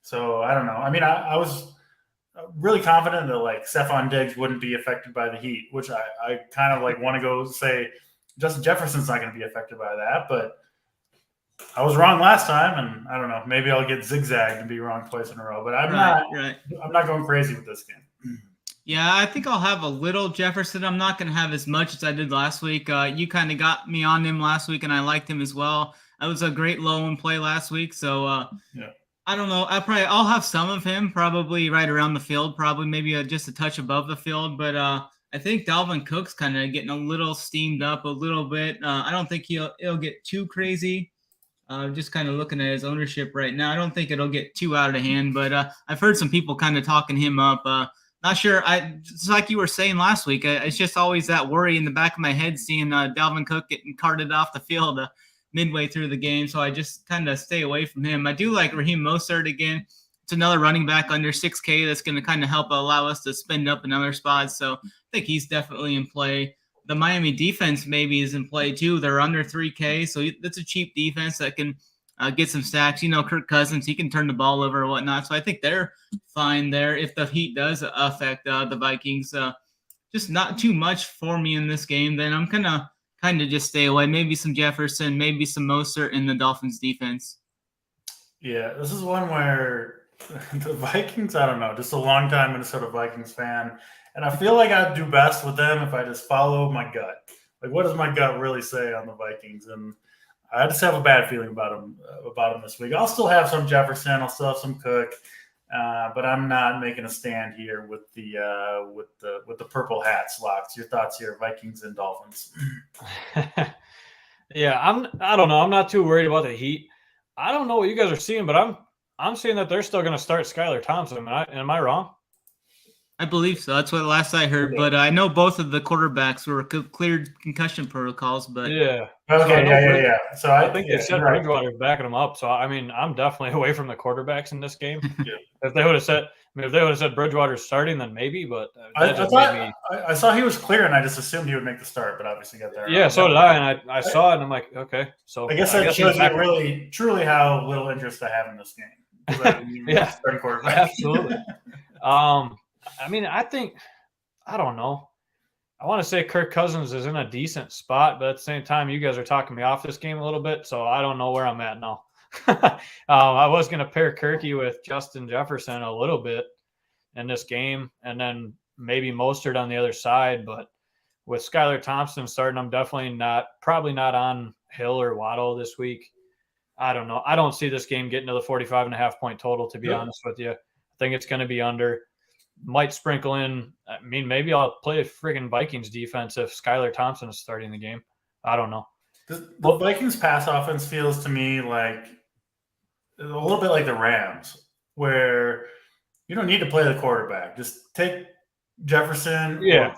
So I don't know. I mean, I was really confident that Stephon Diggs wouldn't be affected by the heat, which I kind of want to go say Justin Jefferson's not going to be affected by that, but I was wrong last time, and I don't know. Maybe I'll get zigzagged and be wrong twice in a row, but I'm not going crazy with this game. Yeah, I think I'll have a little Jefferson. I'm not going to have as much as I did last week. You kind of got me on him last week, and I liked him as well. That was a great low in play last week, so yeah. I don't know. I'll have some of him probably right around the field, probably maybe just a touch above the field. But I think Dalvin Cook's kind of getting a little steamed up a little bit. I don't think it'll get too crazy. Just kind of looking at his ownership right now, I don't think it'll get too out of hand. But I've heard some people kind of talking him up. not sure. It's like you were saying last week. It's just always that worry in the back of my head seeing Dalvin Cook getting carted off the field midway through the game. So I just kind of stay away from him. I do like Raheem Mostert again. It's another running back under 6K that's going to kind of help allow us to spend up in other spots. So I think he's definitely in play. The Miami defense maybe is in play too. They're under 3K, so that's a cheap defense that can get some sacks. Kirk Cousins, he can turn the ball over or whatnot. So I think they're fine there if the heat does affect the Vikings. Just not too much for me in this game. Then I'm going to kind of just stay away. Maybe some Jefferson, maybe some Mostert in the Dolphins defense. Yeah, this is one where the Vikings, I don't know, just a long-time Minnesota Vikings fan. And I feel like I'd do best with them if I just follow my gut. Like, what does my gut really say on the Vikings? And I just have a bad feeling about them this week. I'll still have some Jefferson. I'll still have some Cook. But I'm not making a stand here with the purple hats, Locks. Your thoughts here, Vikings and Dolphins? Yeah, I don't know. I'm not too worried about the Heat. I don't know what you guys are seeing, but I'm seeing that they're still going to start Skylar Thompson. Am I wrong? I believe so. That's what last I heard. But I know both of the quarterbacks were cleared concussion protocols. But yeah, okay, yeah. So I think they said Bridgewater's backing them up. So I mean, I'm definitely away from the quarterbacks in this game. Yeah. If they would have said Bridgewater's starting, then maybe. But I saw he was clear, and I just assumed he would make the start, but obviously got there. Yeah, so did I, and I saw it, and I'm like, okay. So I guess that shows you really, truly how little interest I have in this game. Yeah, starting quarterback. Absolutely. I mean, I don't know. I want to say Kirk Cousins is in a decent spot, but at the same time, you guys are talking me off this game a little bit, so I don't know where I'm at now. I was going to pair Kirky with Justin Jefferson a little bit in this game, and then maybe Mostert on the other side, but with Skylar Thompson starting, I'm probably not on Hill or Waddle this week. I don't know. I don't see this game getting to the 45.5-point total, to be honest with you. I think it's going to be under. Might sprinkle in. I mean, maybe I'll play a freaking Vikings defense if Skylar Thompson is starting the game. I don't know. The Vikings pass offense feels to me like a little bit like the Rams, where you don't need to play the quarterback. Just take Jefferson. Yeah,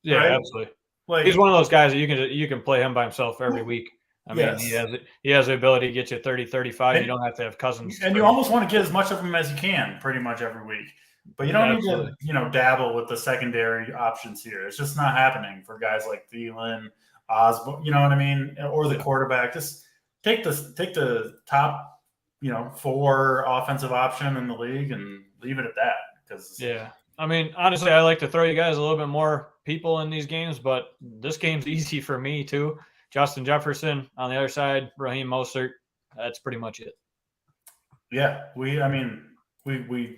right? Absolutely. Like, he's one of those guys that you can play him by himself every week. I mean, he has the ability to get you 30, 35. You don't have to have Cousins. And you almost want to get as much of him as you can pretty much every week. But you don't need to, dabble with the secondary options here. It's just not happening for guys like Thielen, Osborne, you know what I mean? Or the quarterback. Just take the top, 4 offensive option in the league and leave it at that. I mean, honestly, I like to throw you guys a little bit more people in these games, but this game's easy for me too. Justin Jefferson on the other side, Raheem Mostert. That's pretty much it. Yeah, we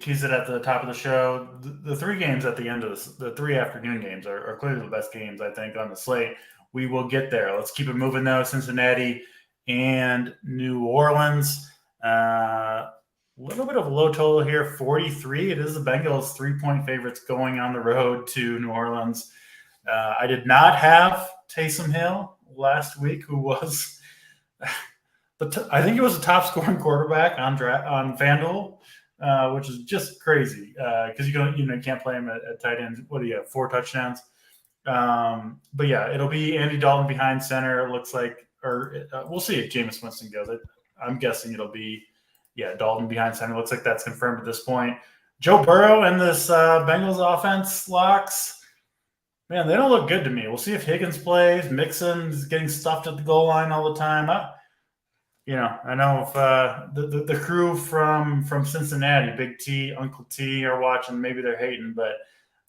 teased it at the top of the show. The 3 games at the end of the 3 afternoon games are clearly the best games, I think, on the slate. We will get there. Let's keep it moving, though. Cincinnati and New Orleans. A little bit of a low total here, 43. It is the Bengals 3-point favorites going on the road to New Orleans. I did not have Taysom Hill last week, who was I think he was a top scoring quarterback on FanDuel. Which is just crazy because you can't play him at tight end. What do you have? 4 touchdowns. But yeah, it'll be Andy Dalton behind center. It looks like, or we'll see if Jameis Winston goes. I'm guessing it'll be Dalton behind center. Looks like that's confirmed at this point. Joe Burrow and this Bengals offense, Locks. Man, they don't look good to me. We'll see if Higgins plays. Mixon's getting stuffed at the goal line all the time. I know if the crew from Cincinnati, Big T, Uncle T, are watching, maybe they're hating, but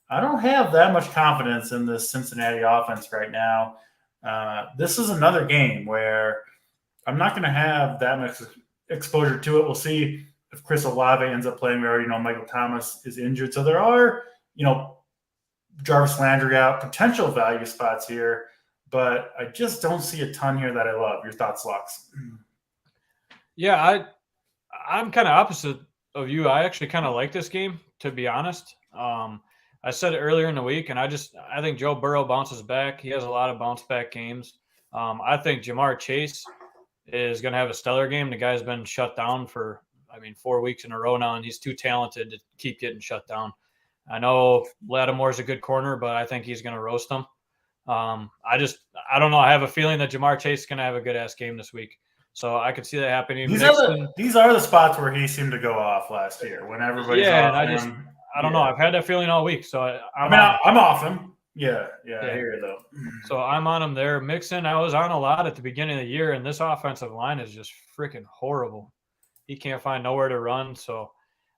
I don't have that much confidence in this Cincinnati offense right now. This is another game where I'm not going to have that much exposure to it. We'll see if Chris Olave ends up playing. We already know Michael Thomas is injured. So there are, Jarvis Landry out, potential value spots here, but I just don't see a ton here that I love. Your thoughts, Locks? Yeah, I'm kind of opposite of you. I actually kind of like this game, to be honest. I said it earlier in the week, and I think Joe Burrow bounces back. He has a lot of bounce back games. I think Jamar Chase is going to have a stellar game. The guy's been shut down for, 4 weeks in a row now, and he's too talented to keep getting shut down. I know Lattimore's a good corner, but I think he's going to roast him. I don't know. I have a feeling that Jamar Chase is going to have a good ass game this week. So I could see that happening. These are the spots where he seemed to go off last year when everybody's off him. I don't know. I've had that feeling all week. So I'm off him. Yeah, I hear you though. So I'm on him there. Mixon, I was on a lot at the beginning of the year, and this offensive line is just freaking horrible. He can't find nowhere to run. So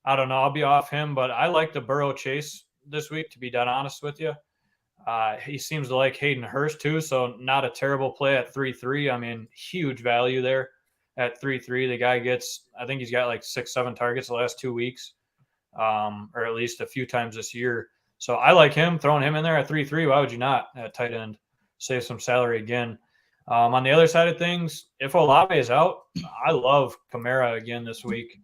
I don't know. I'll be off him, but I like the Burrow Chase this week, to be dead honest with you. He seems to like Hayden Hurst too, so not a terrible play at 3-3. I mean, huge value there at 3-3. The guy gets, I think he's got like 6-7 targets the last 2 weeks, or at least a few times this year. So I like him, throwing him in there at 3-3. Why would you not at tight end? Save some salary again. On the other side of things, if Olave is out, I love Kamara again this week.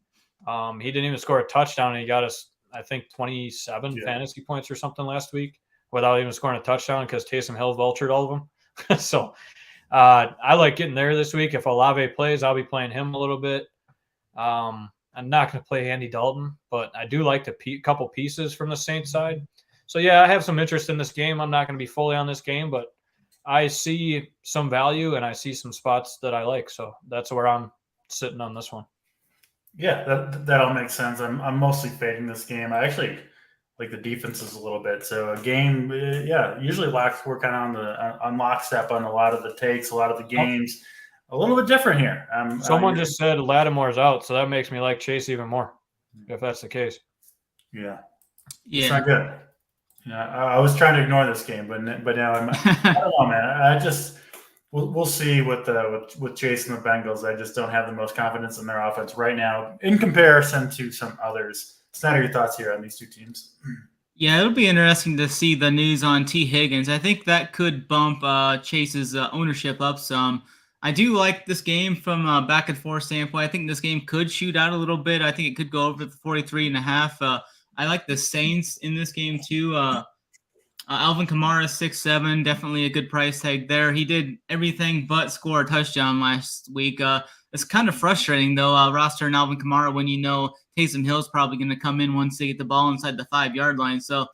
He didn't even score a touchdown, and he got us, I think, 27 fantasy points or something last week without even scoring a touchdown because Taysom Hill vultured all of them. So I like getting there this week. If Olave plays, I'll be playing him a little bit. I'm not going to play Andy Dalton, but I do like the couple pieces from the Saints side. So, yeah, I have some interest in this game. I'm not going to be fully on this game, but I see some value and I see some spots that I like. So that's where I'm sitting on this one. Yeah, that all makes sense. I'm mostly fading this game. I actually like the defenses a little bit. So a game, usually we're kind of on lockstep on a lot of the takes, a lot of the games. A little bit different here. Someone just said Lattimore's out, so that makes me like Chase even more, if that's the case. Yeah. It's not good. Yeah, I was trying to ignore this game, but now I don't know, man. We'll see with Chase and the Bengals. I just don't have the most confidence in their offense right now in comparison to some others. Snyder, your thoughts here on these two teams? Yeah, it'll be interesting to see the news on T. Higgins. I think that could bump Chase's ownership up some. I do like this game from a back and forth standpoint. I think this game could shoot out a little bit. I think it could go over the 43.5. I like the Saints in this game too. Alvin Kamara 6'7", definitely a good price tag there. He did everything but score a touchdown last week. It's kind of frustrating though, rostering Alvin Kamara when you know Taysom Hill's probably going to come in once they get the ball inside the 5-yard line. So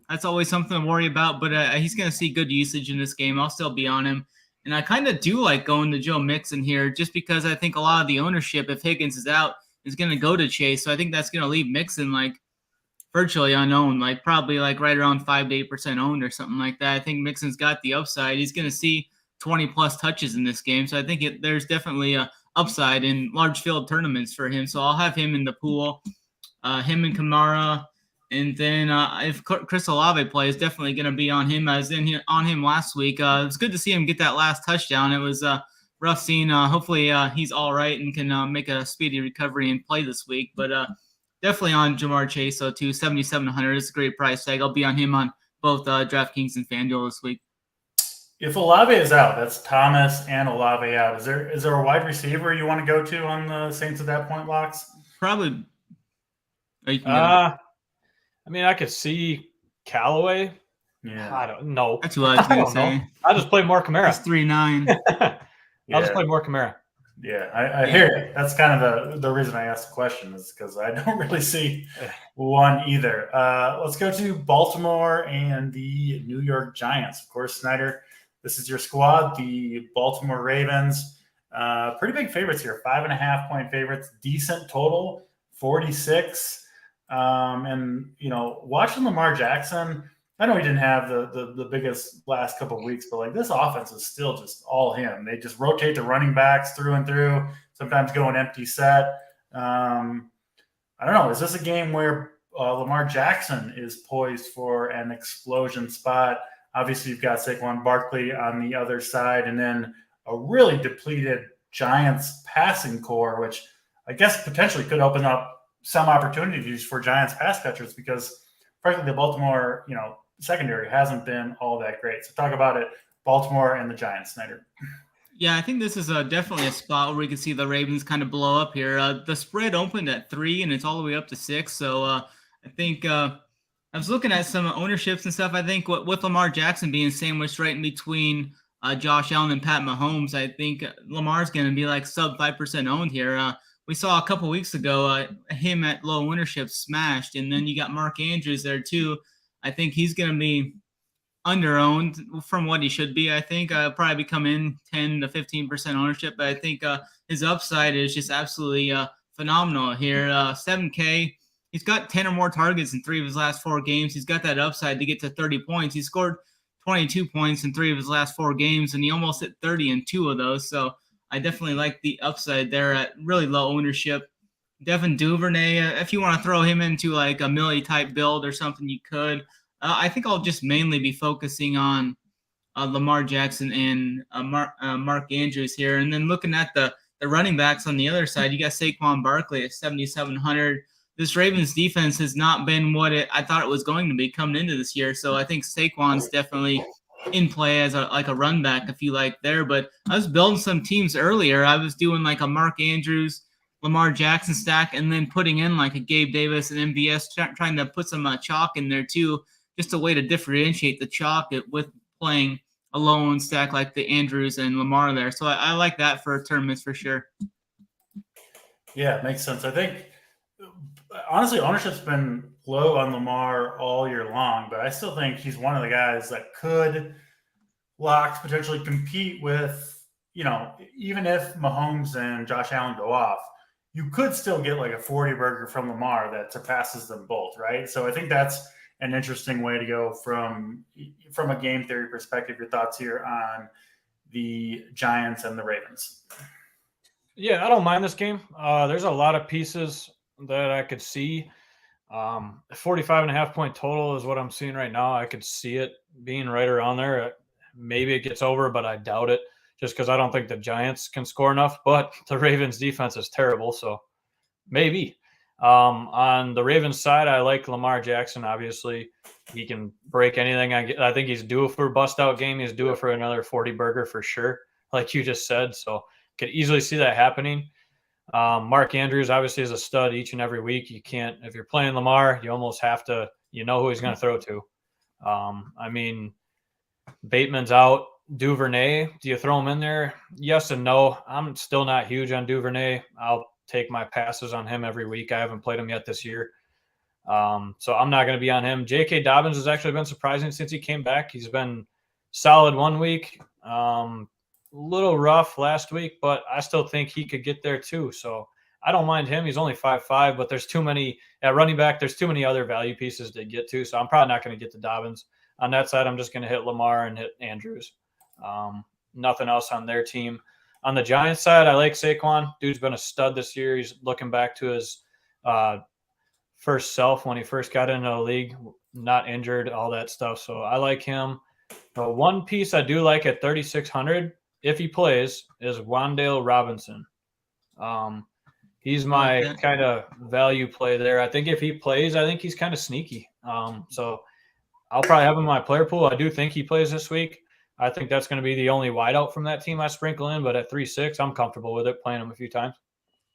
that's always something to worry about. But he's going to see good usage in this game. I'll still be on him. And I kind of do like going to Joe Mixon here just because I think a lot of the ownership, if Higgins is out, is going to go to Chase. So I think that's going to leave Mixon like virtually unowned, like probably like right around 5 to 8% owned or something like that. I think Mixon's got the upside. He's going to see 20-plus touches in this game. So I think there's definitely a upside in large field tournaments for him. So I'll have him in the pool, him and Kamara. And then if Chris Olave plays, definitely going to be on him as on him last week. It was good to see him get that last touchdown. It was rough seeing. Hopefully he's all right and can make a speedy recovery and play this week. But definitely on Jamar Chase, so too, 7,700 is a great price tag. I'll be on him on both DraftKings and FanDuel this week. If Olave is out, that's Thomas and Olave out. Is there a wide receiver you want to go to on the Saints at that point, Locks? Probably. I mean, I could see Callaway. Yeah. I don't know. That's what I was going to say. I'll just play more Kamara. It's 3-9. I'll just play more Kamara. Yeah, I hear it. That's kind of the reason I asked the question is because I don't really see one either. Let's go to Baltimore and the New York Giants. Of course, Snyder, this is your squad. The Baltimore Ravens, pretty big favorites here, 5.5-point favorites, decent total, 46. And, watching Lamar Jackson, I know he didn't have the biggest last couple of weeks, but like this offense is still just all him. They just rotate the running backs through and through, sometimes go an empty set. I don't know. Is this a game where Lamar Jackson is poised for an explosion spot? Obviously, you've got Saquon Barkley on the other side, and then a really depleted Giants passing core, which I guess potentially could open up some opportunities for Giants pass catchers because, frankly, the Baltimore, secondary hasn't been all that great. So talk about it, Baltimore and the Giants, Snyder. Yeah, I think this is definitely a spot where we can see the Ravens kind of blow up here. The spread opened at 3 and it's all the way up to 6. So I think I was looking at some ownerships and stuff. I think with Lamar Jackson being sandwiched right in between Josh Allen and Pat Mahomes, I think Lamar's going to be like sub 5% owned here. we saw a couple weeks ago, him at low ownership smashed, and then you got Mark Andrews there too. I think he's going to be under-owned from what he should be. I think probably come in 10 to 15% ownership, but I think his upside is just absolutely phenomenal here. 7K. He's got 10 or more targets in 3 of his last 4 games. He's got that upside to get to 30 points. He scored 22 points in 3 of his last 4 games, and he almost hit 30 in 2 of those. So I definitely like the upside there at really low ownership. Devin Duvernay, if you want to throw him into like a Millie type build or something, you could. I think I'll just mainly be focusing on Lamar Jackson and Mark Andrews here. And then looking at the running backs on the other side, you got Saquon Barkley at 7,700. This Ravens defense has not been what I thought it was going to be coming into this year. So I think Saquon's definitely in play as a run back if you like there. But I was building some teams earlier. I was doing like a Mark Andrews, Lamar Jackson stack, and then putting in like a Gabe Davis and MVS, trying to put some chalk in there too, just a way to differentiate the chalk with playing a low-owned stack like the Andrews and Lamar there. So I like that for tournaments for sure. Yeah, it makes sense. I think, honestly, ownership's been low on Lamar all year long, but I still think he's one of the guys that could locks potentially compete with, even if Mahomes and Josh Allen go off, you could still get like a 40 burger from Lamar that surpasses them both, right? So I think that's an interesting way to go from a game theory perspective. Your thoughts here on the Giants and the Ravens? Yeah, I don't mind this game. There's a lot of pieces that I could see. 45.5 point total is what I'm seeing right now. I could see it being right around there. Maybe it gets over, but I doubt it just because I don't think the Giants can score enough. But the Ravens defense is terrible, so maybe. On the Ravens side, I like Lamar Jackson. Obviously, he can break anything. I think he's due for a bust-out game. He's due for another 40 burger for sure, like you just said. So could easily see that happening. Mark Andrews obviously is a stud each and every week. You can't, if you're playing Lamar, you almost have to, who he's going to throw to. Bateman's out. Duvernay, do you throw him in there? Yes and no. I'm still not huge on Duvernay. I'll take my passes on him every week. I haven't played him yet this year. So I'm not going to be on him. J.K. Dobbins has actually been surprising since he came back. He's been solid one week. Little rough last week, but I still think he could get there too. So I don't mind him. He's only 5'5", but there's too many at running back. There's too many other value pieces to get to. So I'm probably not going to get to Dobbins. On that side, I'm just going to hit Lamar and hit Andrews. Nothing else on their team. On the Giants side, I like Saquon. Dude's been a stud this year. He's looking back to his first self when he first got into the league, not injured, all that stuff. So I like him. The one piece I do like at 3,600, if he plays, is Wan'Dale Robinson. He's my kind of value play there. I think if he plays, I think he's kind of sneaky. So I'll probably have him in my player pool. I do think he plays this week. I think that's going to be the only wideout from that team I sprinkle in. But at 3.6, I'm comfortable with it, playing him a few times.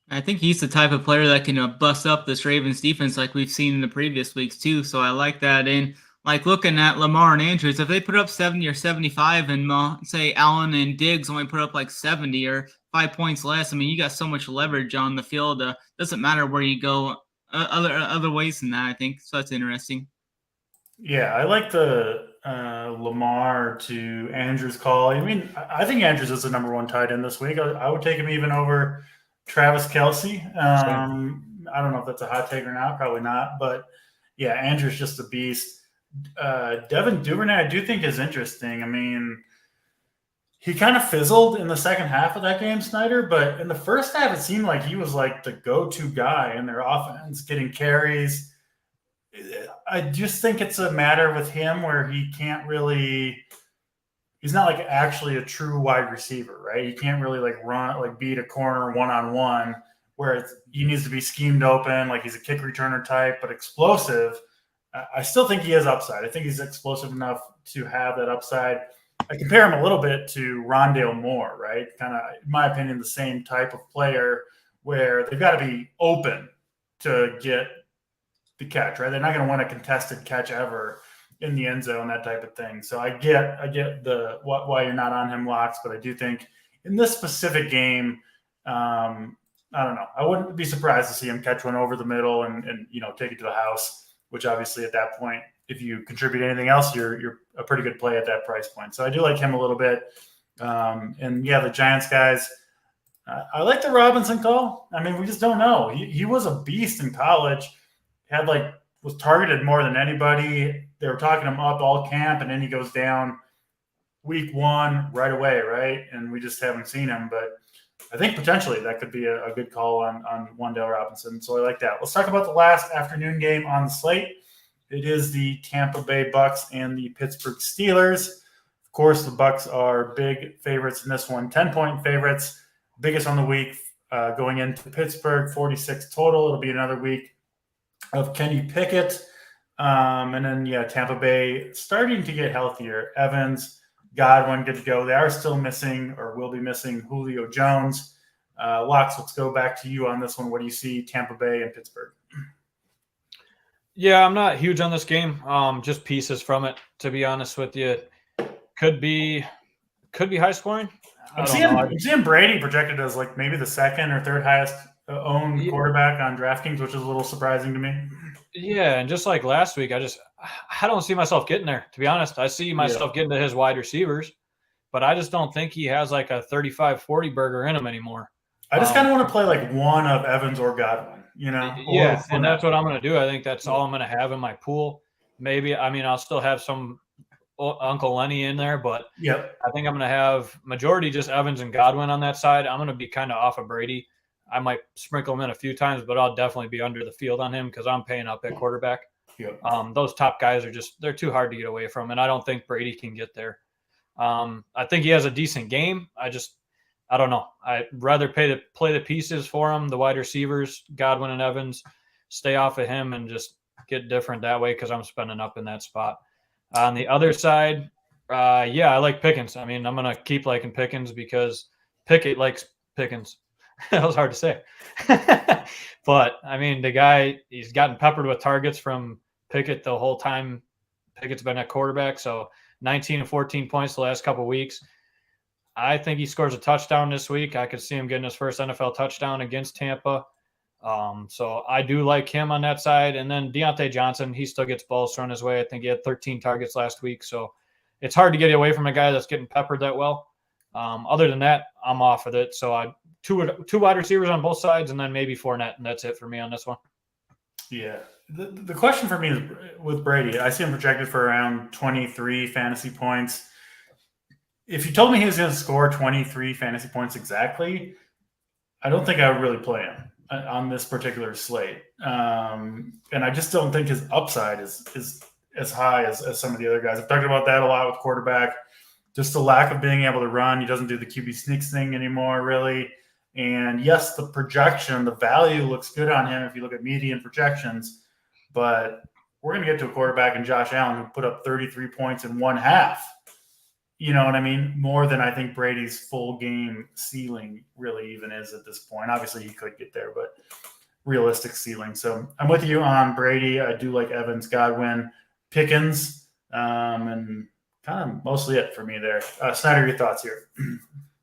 I think he's the type of player that can bust up this Ravens defense like we've seen in the previous weeks too. So I like that. And like looking at Lamar and Andrews, if they put up 70 or 75 and say Allen and Diggs only put up like 70 or 5 points less, I mean, you got so much leverage on the field. Doesn't matter where you go other ways than that, I think. So that's interesting. Yeah, I like the Lamar to Andrews call. I mean, I think Andrews is the number 1 tight end this week. I would take him even over Travis Kelce. I don't know if that's a hot take or not. Probably not. But, yeah, Andrews just a beast. Devin Duvernay, I do think is interesting. I mean, he kind of fizzled in the second half of that game, Snyder. But in the first half, it seemed like he was like the go-to guy in their offense, getting carries. I just think it's a matter with him where he can't really – he's not like actually a true wide receiver, right? He can't really like run – like beat a corner one-on-one where he needs to be schemed open. Like he's a kick returner type, but explosive. I still think he has upside. I think he's explosive enough to have that upside. I compare him a little bit to Rondale Moore, right? Kind of, in my opinion, the same type of player where they've got to be open to get the catch, right? They're not going to win a contested catch ever in the end zone, that type of thing. So I get the why you're not on him, Locks, but I do think in this specific game, I don't know. I wouldn't be surprised to see him catch one over the middle and take it to the house, which obviously at that point, if you contribute anything else, you're a pretty good play at that price point. So I do like him a little bit. And yeah, the Giants guys, I like the Robinson call. I mean, we just don't know. He was a beast in college. Was targeted more than anybody. They were talking him up all camp, and then he goes down week 1 right away, right? And we just haven't seen him. But I think potentially that could be a good call on Wan'Dale Robinson. So I like that. Let's talk about the last afternoon game on the slate. It is the Tampa Bay Bucks and the Pittsburgh Steelers. Of course, the Bucks are big favorites in this one, 10-point favorites, biggest on the week going into Pittsburgh, 46 total. It'll be another week of Kenny Pickett. And then, Tampa Bay starting to get healthier. Evans, Godwin, good to go. They are still missing or will be missing Julio Jones. Locks, let's go back to you on this one. What do you see Tampa Bay and Pittsburgh? Yeah, I'm not huge on this game. Just pieces from it, to be honest with you. Could be high scoring. I'm seeing Brady projected as like maybe the second or third highest owned quarterback on DraftKings, which is a little surprising to me. Yeah, and just like last week, I don't see myself getting there, to be honest. I see myself getting to his wide receivers, but I just don't think he has like a 35-40 burger in him anymore. I just kind of want to play like one of Evans or Godwin, Yeah, and that's what I'm going to do. I think that's all I'm going to have in my pool. Maybe, I'll still have some Uncle Lenny in there, but I think I'm going to have majority just Evans and Godwin on that side. I'm going to be kind of off of Brady. I might sprinkle him in a few times, but I'll definitely be under the field on him because I'm paying up at quarterback. Those top guys they're too hard to get away from, and I don't think Brady can get there. I think he has a decent game. I don't know. I'd rather play the pieces for him, the wide receivers, Godwin and Evans, stay off of him and just get different that way because I'm spending up in that spot. On the other side, I like Pickens. I'm going to keep liking Pickens because Pickett likes Pickens. That was hard to say. But, the guy, he's gotten peppered with targets from Pickett the whole time Pickett's been at quarterback. So 19 and 14 points the last couple of weeks. I think he scores a touchdown this week. I could see him getting his first NFL touchdown against Tampa. So I do like him on that side. And then Deontay Johnson, he still gets balls thrown his way. I think he had 13 targets last week. So it's hard to get away from a guy that's getting peppered that well. Other than that, I'm off of it. So I two wide receivers on both sides and then maybe Fournette, and that's it for me on this one. Yeah. The question for me is with Brady, I see him projected for around 23 fantasy points. If you told me he was going to score 23 fantasy points exactly, I don't think I would really play him on this particular slate. And I just don't think his upside is as high as some of the other guys. I've talked about that a lot with quarterback, just the lack of being able to run. He doesn't do the QB sneaks thing anymore, really. And yes, the projection, the value looks good on him if you look at median projections, but we're going to get to a quarterback in Josh Allen who put up 33 points in one half. You know what I mean? More than I think Brady's full game ceiling really even is at this point. Obviously, he could get there, but realistic ceiling. So I'm with you on Brady. I do like Evans, Godwin, Pickens, and kind of mostly it for me there. Snyder, your thoughts here?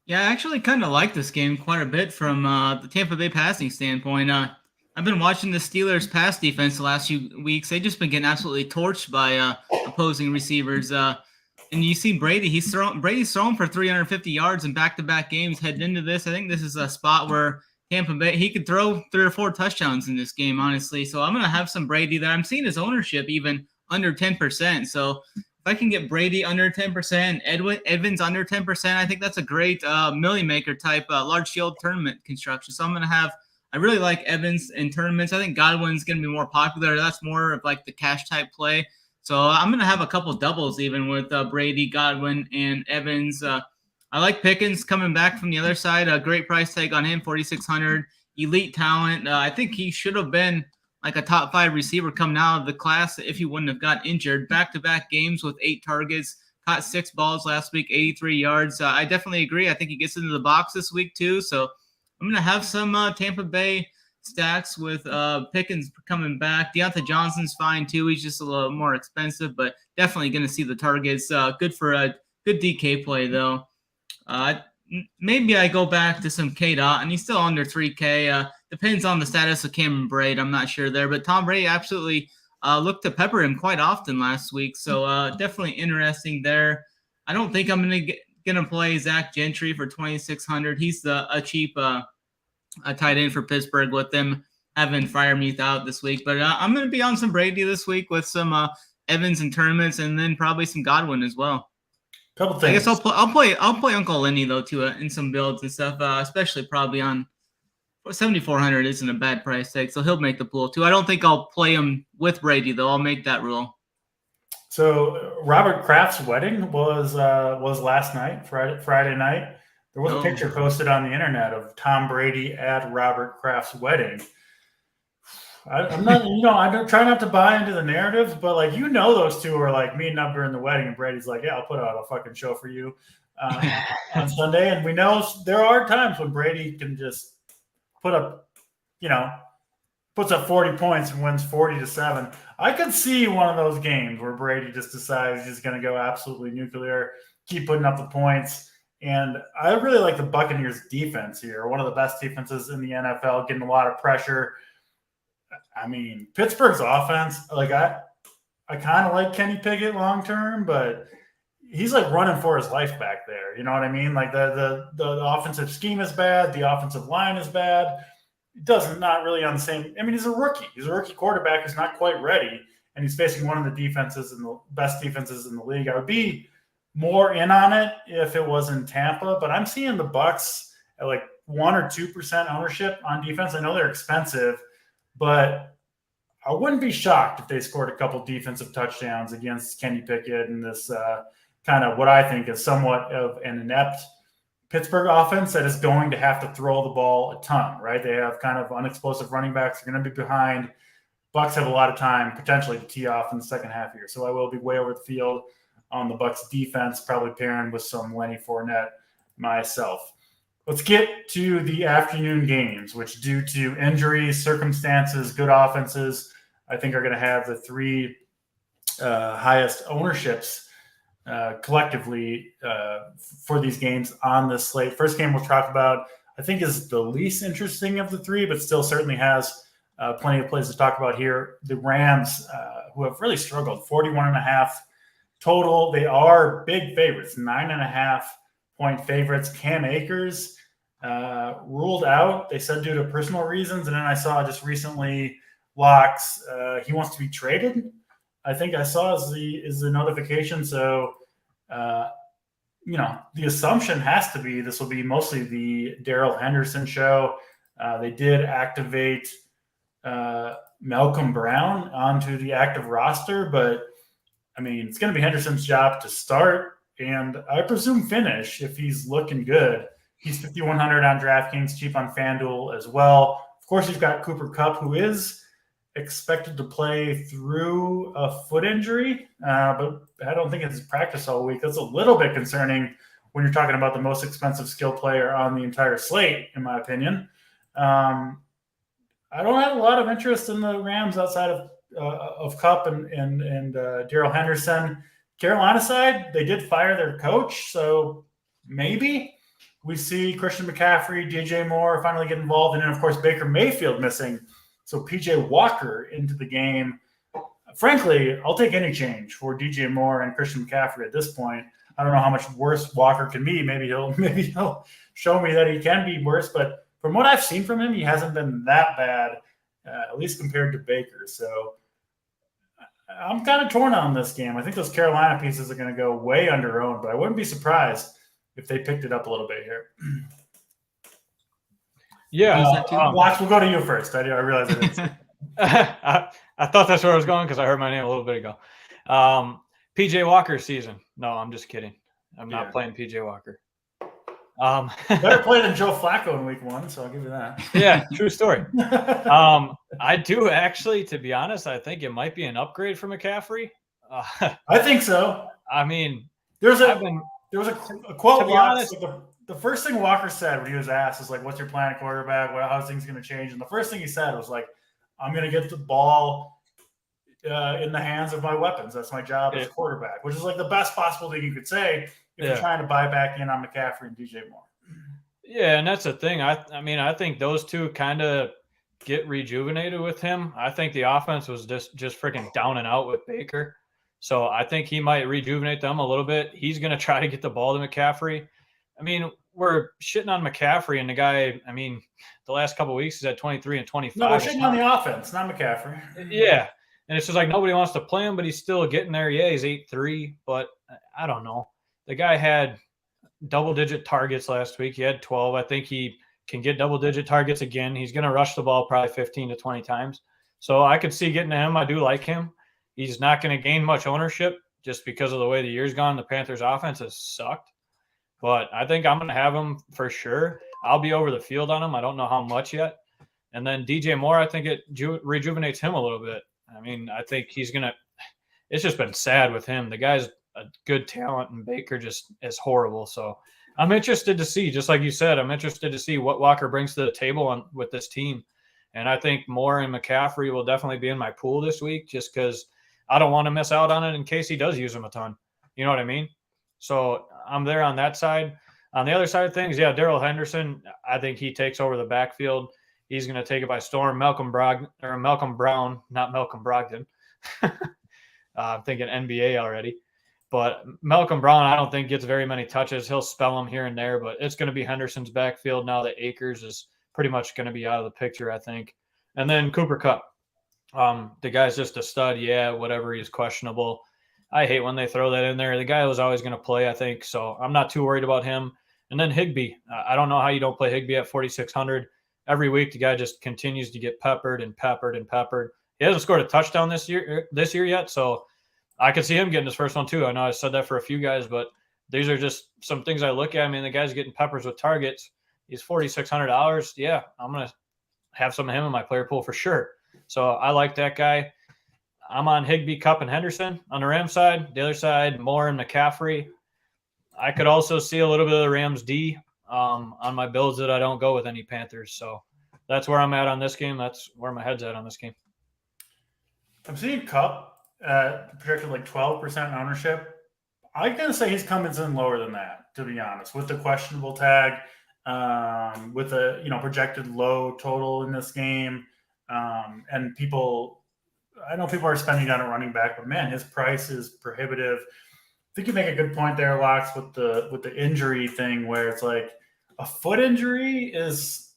Yeah, I actually kind of like this game quite a bit from the Tampa Bay passing standpoint. I've been watching the Steelers pass defense the last few weeks. They've just been getting absolutely torched by opposing receivers. And you see Brady's thrown for 350 yards in back-to-back games heading into this. I think this is a spot where Tampa Bay, he could throw 3 or 4 touchdowns in this game, honestly. So I'm going to have some Brady there. I'm seeing his ownership even under 10%. So if I can get Brady under 10%, Evans under 10%, I think that's a great million maker type large field tournament construction. So I really like Evans in tournaments. I think Godwin's going to be more popular. That's more of like the cash type play. So I'm going to have a couple doubles even with Brady, Godwin, and Evans. I like Pickens coming back from the other side. A great price tag on him, $4,600. Elite talent. I think he should have been like a top 5 receiver coming out of the class if he wouldn't have got injured. Back-to-back games with 8 targets. Caught 6 balls last week, 83 yards. I definitely agree. I think he gets into the box this week too. So I'm going to have some Tampa Bay stacks with Pickens coming back. Deontay Johnson's fine too. He's just a little more expensive, but definitely going to see the targets. Good for a good DK play though. maybe I go back to some K-Dot, and he's still under 3K. Depends on the status of Cameron Braid. I'm not sure there, but Tom Brady absolutely looked to pepper him quite often last week. So definitely interesting there. I don't think I'm gonna play Zach Gentry for 2,600. He's a cheap a tight end for Pittsburgh with them having Freiermuth out this week. But I'm gonna be on some Brady this week with some Evans in tournaments, and then probably some Godwin as well. Couple things. I guess I'll play Uncle Lenny though too in some builds and stuff, especially probably on 7,400 isn't a bad price tag, so he'll make the pool too. I don't think I'll play him with Brady though. I'll make that rule. So Robert Kraft's wedding was last night, Friday night. There was a picture posted on the internet of Tom Brady at Robert Kraft's wedding. I'm not, I don't try not to buy into the narratives, but like, those two are like meeting up during the wedding, and Brady's like, yeah, I'll put out a fucking show for you on Sunday. And we know there are times when Brady can just puts up 40 points and wins 40-7. I could see one of those games where Brady just decides he's going to go absolutely nuclear, keep putting up the points. And I really like the Buccaneers defense here. One of the best defenses in the NFL, getting a lot of pressure. I mean, Pittsburgh's offense, like I kind of like Kenny Pickett long term, but he's like running for his life back there. You know what I mean? Like the offensive scheme is bad, the offensive line is bad. It not really on the same. I mean, he's a rookie. He's a rookie quarterback who's not quite ready, and he's facing one of the defenses and the best defenses in the league. I would be more in on it if it was in Tampa, but I'm seeing the Bucs at like 1 or 2% ownership on defense. I know they're expensive, but I wouldn't be shocked if they scored a couple defensive touchdowns against Kenny Pickett and this kind of what I think is somewhat of an inept Pittsburgh offense that is going to have to throw the ball a ton, right? They have kind of unexplosive running backs. They're going to be behind. Bucs have a lot of time potentially to tee off in the second half here. So I will be way over the field on the Bucs defense, probably pairing with some Lenny Fournette myself. Let's get to the afternoon games, which due to injuries, circumstances, good offenses, I think are going to have the three highest ownerships collectively for these games on this slate. First game we'll talk about, I think, is the least interesting of the three, but still certainly has plenty of plays to talk about here. The Rams, who have really struggled, 41.5 total. They are big favorites, 9.5-point favorites. Cam Akers ruled out, they said, due to personal reasons. And then I saw just recently locks, he wants to be traded. I think I saw is the notification. So, the assumption has to be this will be mostly the Darrell Henderson show. They did activate Malcolm Brown onto the active roster, but I mean, it's going to be Henderson's job to start and I presume finish if he's looking good. He's 5,100 on DraftKings, cheap on FanDuel as well. Of course, you've got Cooper Kupp, who is expected to play through a foot injury, but I don't think it's practice all week. That's a little bit concerning when you're talking about the most expensive skill player on the entire slate, in my opinion. I don't have a lot of interest in the Rams outside of Kupp and Darrell Henderson. Carolina side, they did fire their coach, so maybe we see Christian McCaffrey, DJ Moore finally get involved, and then, of course, Baker Mayfield missing. So PJ Walker into the game. Frankly, I'll take any change for DJ Moore and Christian McCaffrey at this point. I don't know how much worse Walker can be. Maybe he'll show me that he can be worse. But from what I've seen from him, he hasn't been that bad, at least compared to Baker. So I'm kind of torn on this game. I think those Carolina pieces are going to go way under owned, but I wouldn't be surprised if they picked it up a little bit here. Yeah. Watch, we'll go to you first. I realize it is. I thought that's where I was going because I heard my name a little bit ago. PJ Walker season. No, I'm just kidding. I'm not playing PJ Walker. Better play than Joe Flacco in week 1, so I'll give you that. Yeah, true story. I do actually, to be honest, I think it might be an upgrade for McCaffrey. I think so. I mean, there was a quote. To be honest, the first thing Walker said when he was asked is like, "What's your plan at quarterback? How's things going to change?" And the first thing he said was like, "I'm going to get the ball in the hands of my weapons. That's my job as quarterback," which is like the best possible thing you could say if you're trying to buy back in on McCaffrey and DJ Moore. Yeah, and that's the thing. I mean, I think those two kind of get rejuvenated with him. I think the offense was just freaking down and out with Baker. So I think he might rejuvenate them a little bit. He's going to try to get the ball to McCaffrey. I mean, we're shitting on McCaffrey, and the guy, I mean, the last couple of weeks he's at 23 and 25. No, we're shitting on the offense, not McCaffrey. Yeah. And it's just like nobody wants to play him, but he's still getting there. Yeah, he's 8-3, but I don't know. The guy had double-digit targets last week. He had 12. I think he can get double-digit targets again. He's going to rush the ball probably 15 to 20 times. So I could see getting to him. I do like him. He's not going to gain much ownership just because of the way the year's gone. The Panthers' offense has sucked. But I think I'm going to have him for sure. I'll be over the field on him. I don't know how much yet. And then DJ Moore, I think it rejuvenates him a little bit. I mean, I think he's going to – it's just been sad with him. The guy's a good talent, and Baker just is horrible. So I'm interested to see, just like you said, I'm interested to see what Walker brings to the table with this team. And I think Moore and McCaffrey will definitely be in my pool this week just because I don't want to miss out on it in case he does use them a ton. You know what I mean? So I'm there on that side. On the other side of things, yeah, Darrell Henderson, I think he takes over the backfield. He's going to take it by storm. Malcolm Brown, not Malcolm Brogdon. I'm thinking NBA already. But Malcolm Brown, I don't think gets very many touches. He'll spell them here and there, but it's going to be Henderson's backfield now that Akers is pretty much going to be out of the picture, I think. And then Cooper Kupp. The guy's just a stud. Yeah, whatever. He's questionable. I hate when they throw that in there. The guy was always going to play, I think, so I'm not too worried about him. And then Higbee. I don't know how you don't play Higbee at 4,600. Every week, the guy just continues to get peppered and peppered and peppered. He hasn't scored a touchdown this year yet, so I could see him getting his first one too. I know I said that for a few guys, but these are just some things I look at. I mean, the guy's getting peppers with targets. He's $4,600. Yeah, I'm going to have some of him in my player pool for sure. So I like that guy. I'm on Higbee, Kupp, and Henderson on the Rams side. The other side, Moore and McCaffrey. I could also see a little bit of the Rams D on my builds that I don't go with any Panthers. So that's where I'm at on this game. That's where my head's at on this game. I'm seeing Kupp projected like 12% ownership. I'm going to say he's coming in lower than that, to be honest, with the questionable tag, with a projected low total in this game. And I know people are spending on a running back, but man, his price is prohibitive. I think you make a good point there, Locks, with the injury thing, where it's like a foot injury is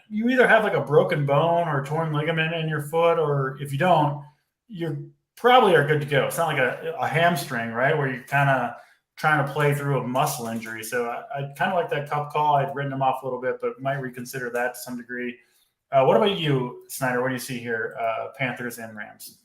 you either have like a broken bone or a torn ligament in your foot, or if you don't, you probably are good to go. It's not like a hamstring, right, where you're kind of trying to play through a muscle injury. So I kind of like that Kupp call. I'd written him off a little bit, but might reconsider that to some degree. What about you, Snyder? What do you see here, Panthers and Rams?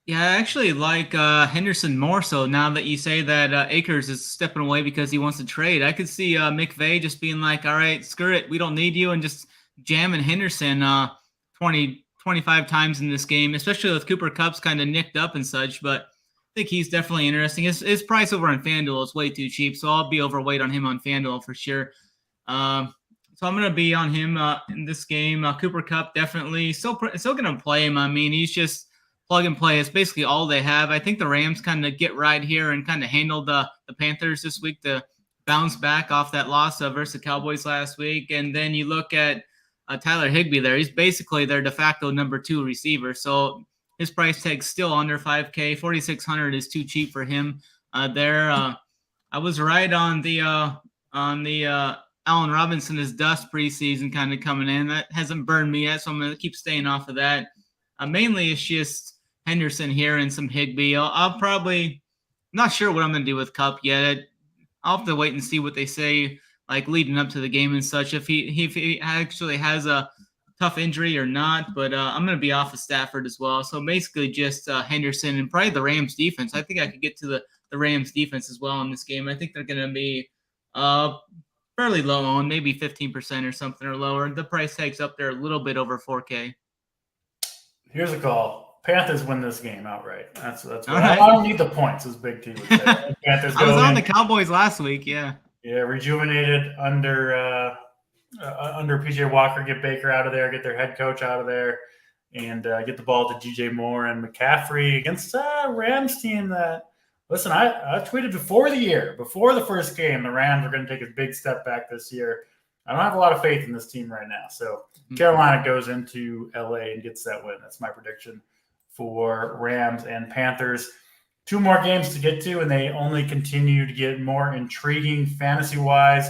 Yeah, I actually like Henderson more so now that you say that Akers is stepping away because he wants to trade. I could see McVay just being like, all right, screw it, we don't need you, and just jamming Henderson 20, 25 times in this game, especially with Cooper Kupp's kind of nicked up and such, but I think he's definitely interesting. His price over on FanDuel is way too cheap, so I'll be overweight on him on FanDuel for sure. So I'm going to be on him in this game. Cooper Kupp definitely still going to play him. I mean, he's just plug and play. It's basically all they have. I think the Rams kind of get right here and kind of handle the Panthers this week to bounce back off that loss versus the Cowboys last week. And then you look at Tyler Higbee there. He's basically their de facto number 2 receiver. So his price tag's still under $5K. 4,600 is too cheap for him there. I was right on the Allen Robinson is dust preseason kind of coming in. That hasn't burned me yet, so I'm going to keep staying off of that. Mainly it's just Henderson here and some Higbee. I'll probably – not sure what I'm going to do with Kupp yet. I'll have to wait and see what they say, like leading up to the game and such, if he actually has a tough injury or not. But I'm going to be off of Stafford as well. So basically just Henderson and probably the Rams defense. I think I could get to the Rams defense as well in this game. I think they're going to be fairly low on, maybe 15% or something or lower. The price tag's up there a little bit over 4K. Here's a call. Panthers win this game outright. That's what right. I don't need the points, as Big T would say. Panthers I was on the Cowboys last week, yeah. Yeah, rejuvenated under PJ Walker, get Baker out of there, get their head coach out of there, and get the ball to DJ Moore and McCaffrey against a Rams team that Listen, I tweeted before the first game, the Rams are going to take a big step back this year. I don't have a lot of faith in this team right now. So Carolina goes into LA and gets that win. That's my prediction for Rams and Panthers. 2 more games to get to, and they only continue to get more intriguing fantasy-wise.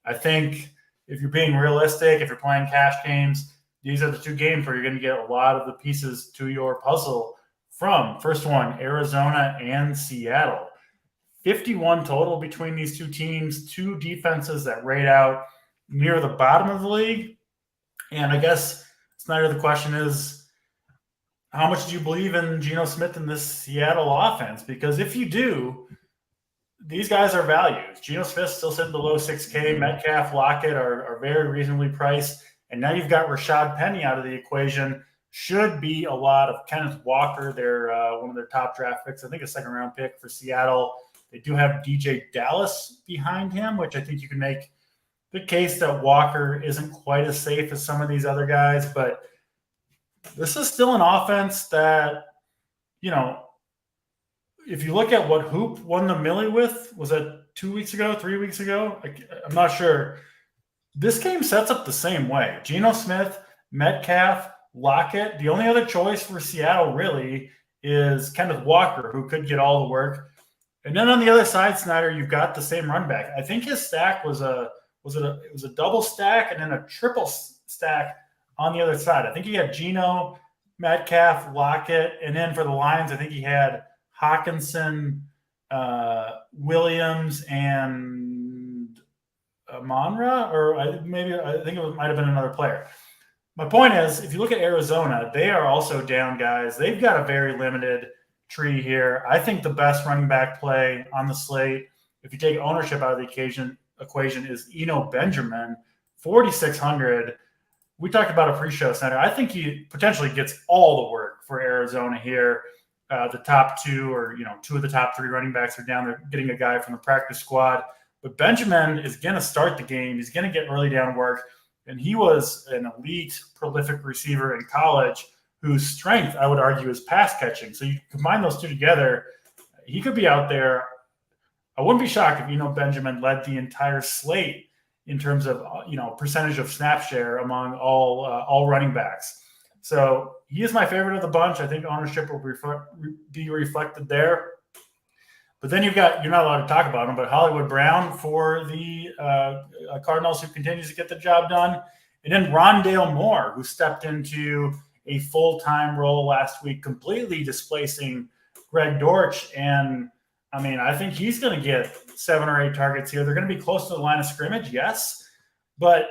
I think if you're being realistic, if you're playing cash games, these are the 2 games where you're going to get a lot of the pieces to your puzzle from. First one, Arizona and Seattle. 51 total between these 2 teams, 2 defenses that rate out near the bottom of the league. And I guess, Snyder, the question is, how much do you believe in Geno Smith and this Seattle offense? Because if you do, these guys are values. Geno Smith still sitting below $6K. Metcalf, Lockett are very reasonably priced. And now you've got Rashad Penny out of the equation. Should be a lot of Kenneth Walker. They're one of their top draft picks. I think a 2nd-round pick for Seattle. They do have DJ Dallas behind him, which I think you can make the case that Walker isn't quite as safe as some of these other guys. But this is still an offense that, if you look at what Hoop won the Millie with, was that 2 weeks ago, 3 weeks ago? I'm not sure. This game sets up the same way. Geno Smith, Metcalf, Lockett. The only other choice for Seattle really is Kenneth Walker, who could get all the work. And then on the other side, Snyder, you've got the same run back. I think his stack was a double stack and then a triple stack on the other side. I think he had Geno, Metcalf, Lockett, and then for the Lions, I think he had Hawkinson, Williams, and Monra, or I think it might have been another player. My point is, if you look at Arizona, they are also down guys. They've got a very limited tree here. I think the best running back play on the slate, if you take ownership out of the equation, is Eno Benjamin, 4,600. We talked about a pre-show, Center. I think he potentially gets all the work for Arizona here. The top 2 or 2 of the top 3 running backs are down there getting a guy from the practice squad. But Benjamin is going to start the game. He's going to get early down work. And he was an elite, prolific receiver in college whose strength, I would argue, is pass catching. So you combine those 2 together, he could be out there. I wouldn't be shocked if Eno Benjamin led the entire slate in terms of percentage of snap share among all running backs. So he is my favorite of the bunch. I think ownership will be reflected there. But then you're not allowed to talk about him, but Hollywood Brown for the Cardinals, who continues to get the job done. And then Rondale Moore, who stepped into a full-time role last week, completely displacing Greg Dortch. And, I think he's going to get 7 or 8 targets here. They're going to be close to the line of scrimmage, yes. But,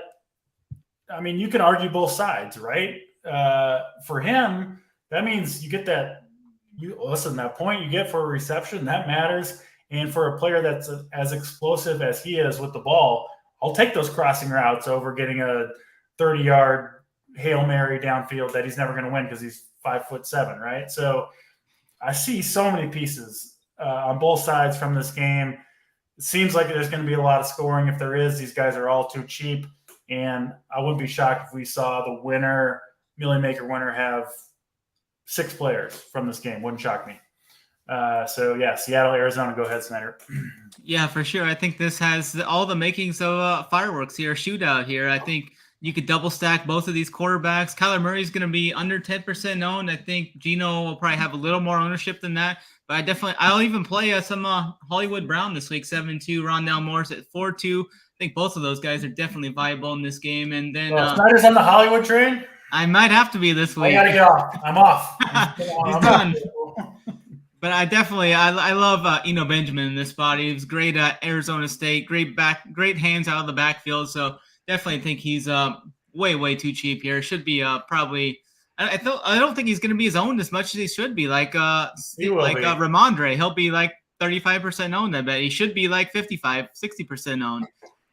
you can argue both sides, right? For him, that means you get that point you get for a reception, that matters. And for a player that's as explosive as he is with the ball, I'll take those crossing routes over getting a 30-yard Hail Mary downfield that he's never going to win because he's 5'7", right? So I see so many pieces on both sides from this game. It seems like there's going to be a lot of scoring. If there is, these guys are all too cheap. And I wouldn't be shocked if we saw the winner, Millie Maker winner, have 6 players from this game. Wouldn't shock me. Seattle, Arizona. Go ahead, Snyder. Yeah, for sure. I think this has all the makings of fireworks here, shootout here. I think you could double stack both of these quarterbacks. Kyler Murray's going to be under 10% owned. I think Geno will probably have a little more ownership than that. But I'll even play some Hollywood Brown this week, 7-2. Rondale Moore's at 4-2. I think both of those guys are definitely viable in this game. And then Snyder's on the Hollywood train? I might have to be this week. I got to get off. I'm off. He's done. But I love Eno Benjamin in this spot. He was great at Arizona State, great hands out of the backfield. So definitely think he's way too cheap here. Should be probably. I don't think he's going to be as owned as much as he should be. Like Ramondre, he'll be like 35% owned. I bet he should be like 60% owned.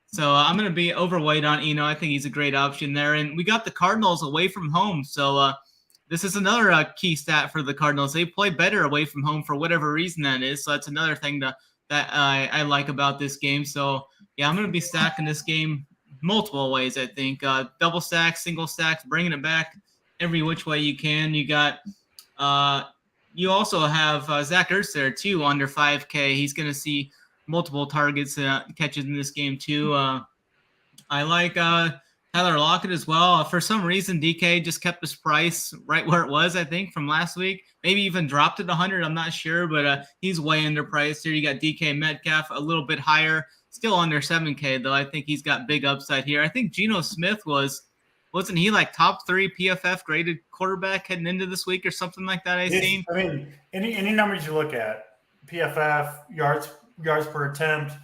So I'm going to be overweight on Eno. I think he's a great option there. And we got the Cardinals away from home. So this is another key stat for the Cardinals. They play better away from home for whatever reason that is. So that's another thing that I like about this game. So, yeah, I'm going to be stacking this game multiple ways, I think. Double stacks, single stacks, bringing it back every which way you can. You got you also have Zach Ertz there too, under 5K. He's going to see multiple targets, catches in this game too. I like Tyler Lockett as well. For some reason, DK just kept his price right where it was, I think, from last week. Maybe even dropped it 100. I'm not sure, but he's way underpriced here. You got DK Metcalf a little bit higher, still under 7K, though. I think he's got big upside here. I think Geno Smith wasn't he like top 3 PFF graded quarterback heading into this week or something like that? I seen. I mean, any numbers you look at, PFF, yards per attempt.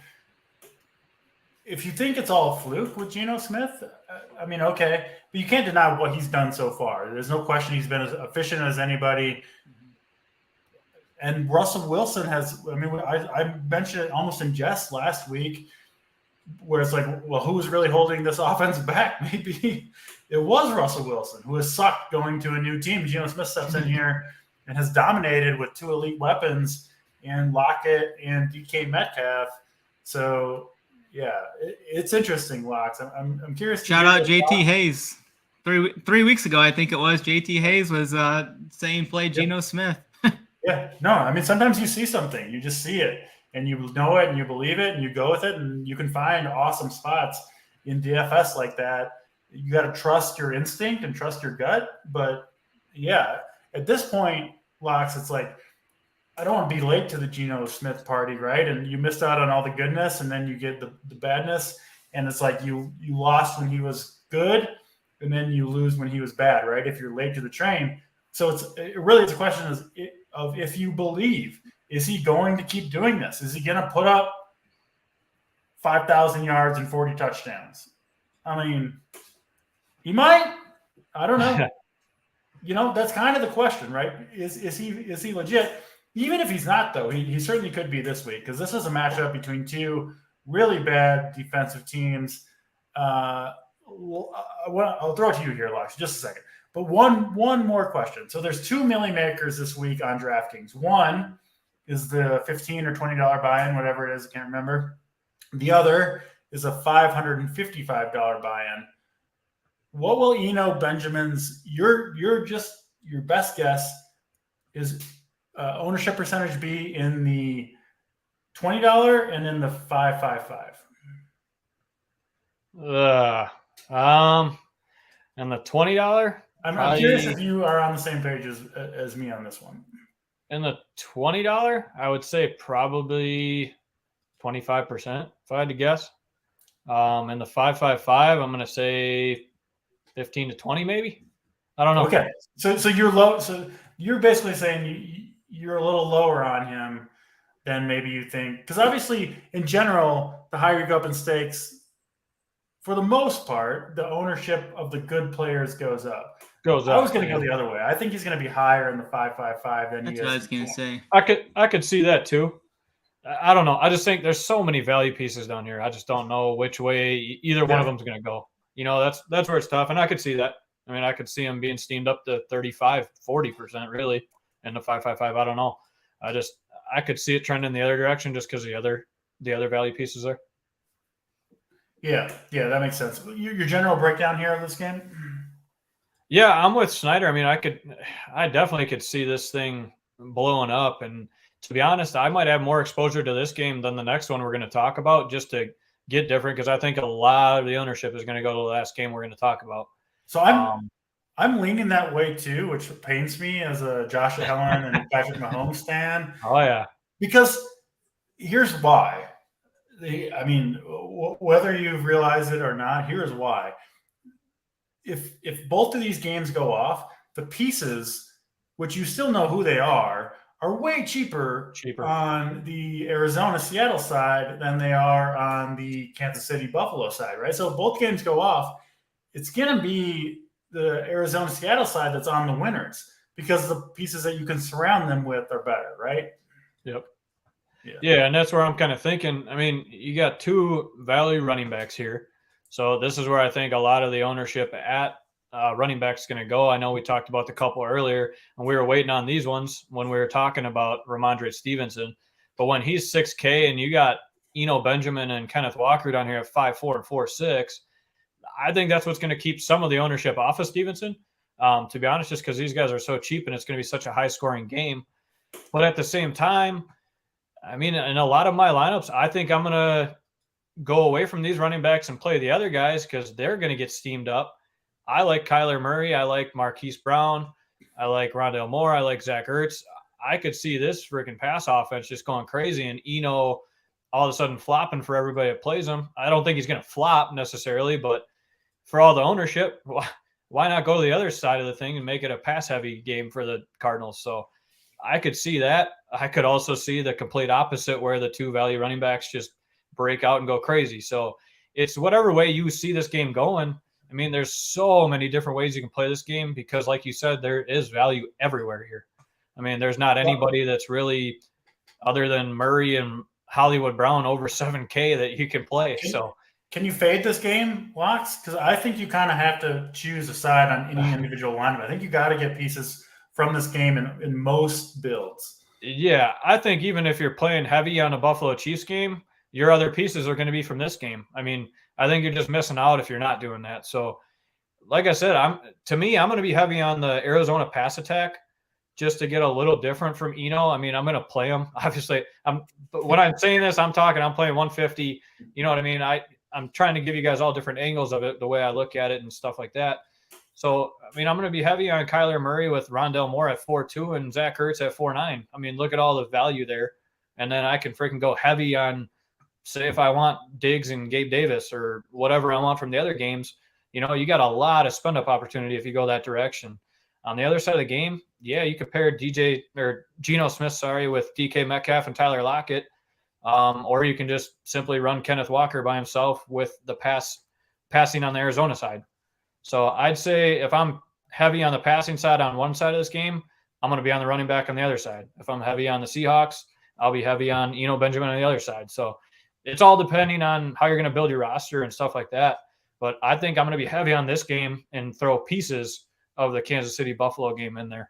If you think it's all a fluke with Geno Smith, I mean, okay, but you can't deny what he's done so far. There's no question he's been as efficient as anybody. And Russell Wilson has, I mean, I mentioned it almost in jest last week, where it's like, well, who's really holding this offense back? Maybe it was Russell Wilson, who has sucked going to a new team. Geno Smith steps in here and has dominated with 2 elite weapons in Lockett and DK Metcalf. So, yeah, it's interesting, Locks. I'm curious. Shout out JT Hayes. 3 weeks ago, I think it was, JT Hayes was saying play Geno Smith. Yeah, no, I mean, sometimes you see something, you just see it, and you know it, and you believe it, and you go with it, and you can find awesome spots in DFS like that. You got to trust your instinct and trust your gut. But yeah, at this point, Locks, it's like, I don't want to be late to the Geno Smith party, right? And you missed out on all the goodness, and then you get the badness, and it's like you lost when he was good, and then you lose when he was bad, right? If you're late to the train. So it's a question of if you believe, is he going to keep doing this? Is he going to put up 5,000 yards and 40 touchdowns? I mean, he might. I don't know. That's kind of the question, right? Is he legit? Even if he's not, though, he certainly could be this week, because this is a matchup between 2 really bad defensive teams. I'll throw it to you here, Lux, just a second. But one more question. So there's 2 milli makers this week on DraftKings. One is the $15 or $20 buy-in, whatever it is, I can't remember. The other is a $555 buy-in. What will Eno Benjamin's your best guess is ownership percentage be in the $20 and in the $555? And the $20. I'm curious if you are on the same page as me on this one. In the $20, I would say probably 25%, if I had to guess. In the 555, I'm going to say 15 to 20, maybe. I don't know. Okay, so you're low. So you're basically saying you're a little lower on him than maybe you think, because obviously, in general, the higher you go up in stakes, for the most part, the ownership of the good players goes up. I was going to go the other way. I think he's going to be higher in the 555 than That's he is. what I was going to say. I could see that too. I don't know. I just think there's so many value pieces down here. I just don't know which way either one of them is going to go. That's where it's tough, and I could see that. I mean, I could see him being steamed up to 35, 40% really in the 555. I don't know. I could see it trending the other direction just because the other value pieces there. Yeah, that makes sense. Your general breakdown here of this game? Yeah, I'm with SNYDER. I mean, I definitely could see this thing blowing up. And to be honest, I might have more exposure to this game than the next one we're going to talk about, just to get different, because I think a lot of the ownership is going to go to the last game we're going to talk about. So I'm leaning that way too, which pains me as a Josh Allen and Patrick Mahomes stan. Oh yeah, because here's why. I mean, whether you've realized it or not, here's why. If both of these games go off, the pieces, which you still know who they are way cheaper on the Arizona-Seattle side than they are on the Kansas City-Buffalo side, right? So if both games go off, it's going to be the Arizona-Seattle side that's on the winners, because the pieces that you can surround them with are better, right? Yep. Yeah, and that's where I'm kind of thinking. I mean, you got 2 value running backs here. So this is where I think a lot of the ownership at running back is going to go. I know we talked about the couple earlier, and we were waiting on these ones when we were talking about Ramondre Stevenson. But when he's 6K and you got Eno Benjamin and Kenneth Walker down here at 5.4 and 4.6, I think that's what's going to keep some of the ownership off of Stevenson, to be honest, just because these guys are so cheap and it's going to be such a high-scoring game. But at the same time, I mean, in a lot of my lineups, I think I'm going to go away from these running backs and play the other guys because they're going to get steamed up. I like Kyler Murray. I like Marquise Brown. I like Rondale Moore. I like Zach Ertz. I could see this freaking pass offense just going crazy and Eno all of a sudden flopping for everybody that plays him. I don't think he's going to flop necessarily, but for all the ownership, why not go to the other side of the thing and make it a pass-heavy game for the Cardinals? So I could see that. I could also see the complete opposite where the two value running backs just break out and go crazy. So it's whatever way you see this game going. I mean, there's so many different ways you can play this game because, like you said, there is value everywhere here. I mean, there's not anybody that's really, other than Murray and Hollywood Brown, over 7K that you can play. Can you fade this game, Locks? Because I think you kind of have to choose a side on any individual lineup. I think you got to get pieces from this game in most builds. Yeah, I think even if you're playing heavy on a Buffalo Chiefs game, your other pieces are going to be from this game. I mean, I think you're just missing out if you're not doing that. So, like I said, I'm going to be heavy on the Arizona pass attack just to get a little different from Eno. I mean, I'm going to play him. Obviously, but when I'm saying this, I'm playing 150. You know what I mean? I'm trying to give you guys all different angles of it, the way I look at it and stuff like that. So, I mean, I'm going to be heavy on Kyler Murray with Rondale Moore at 4.2 and Zach Ertz at 4.9. I mean, look at all the value there. And then I can freaking go heavy on, say, if I want Diggs and Gabe Davis or whatever I want from the other games. You know, you got a lot of spend-up opportunity if you go that direction. On the other side of the game, yeah, you could pair Geno Smith, with DK Metcalf and Tyler Lockett. Or you can just simply run Kenneth Walker by himself with the passing on the Arizona side. So I'd say if I'm heavy on the passing side on one side of this game, I'm going to be on the running back on the other side. If I'm heavy on the Seahawks, I'll be heavy on Eno Benjamin on the other side. So it's all depending on how you're going to build your roster and stuff like that. But I think I'm going to be heavy on this game and throw pieces of the Kansas City Buffalo game in there.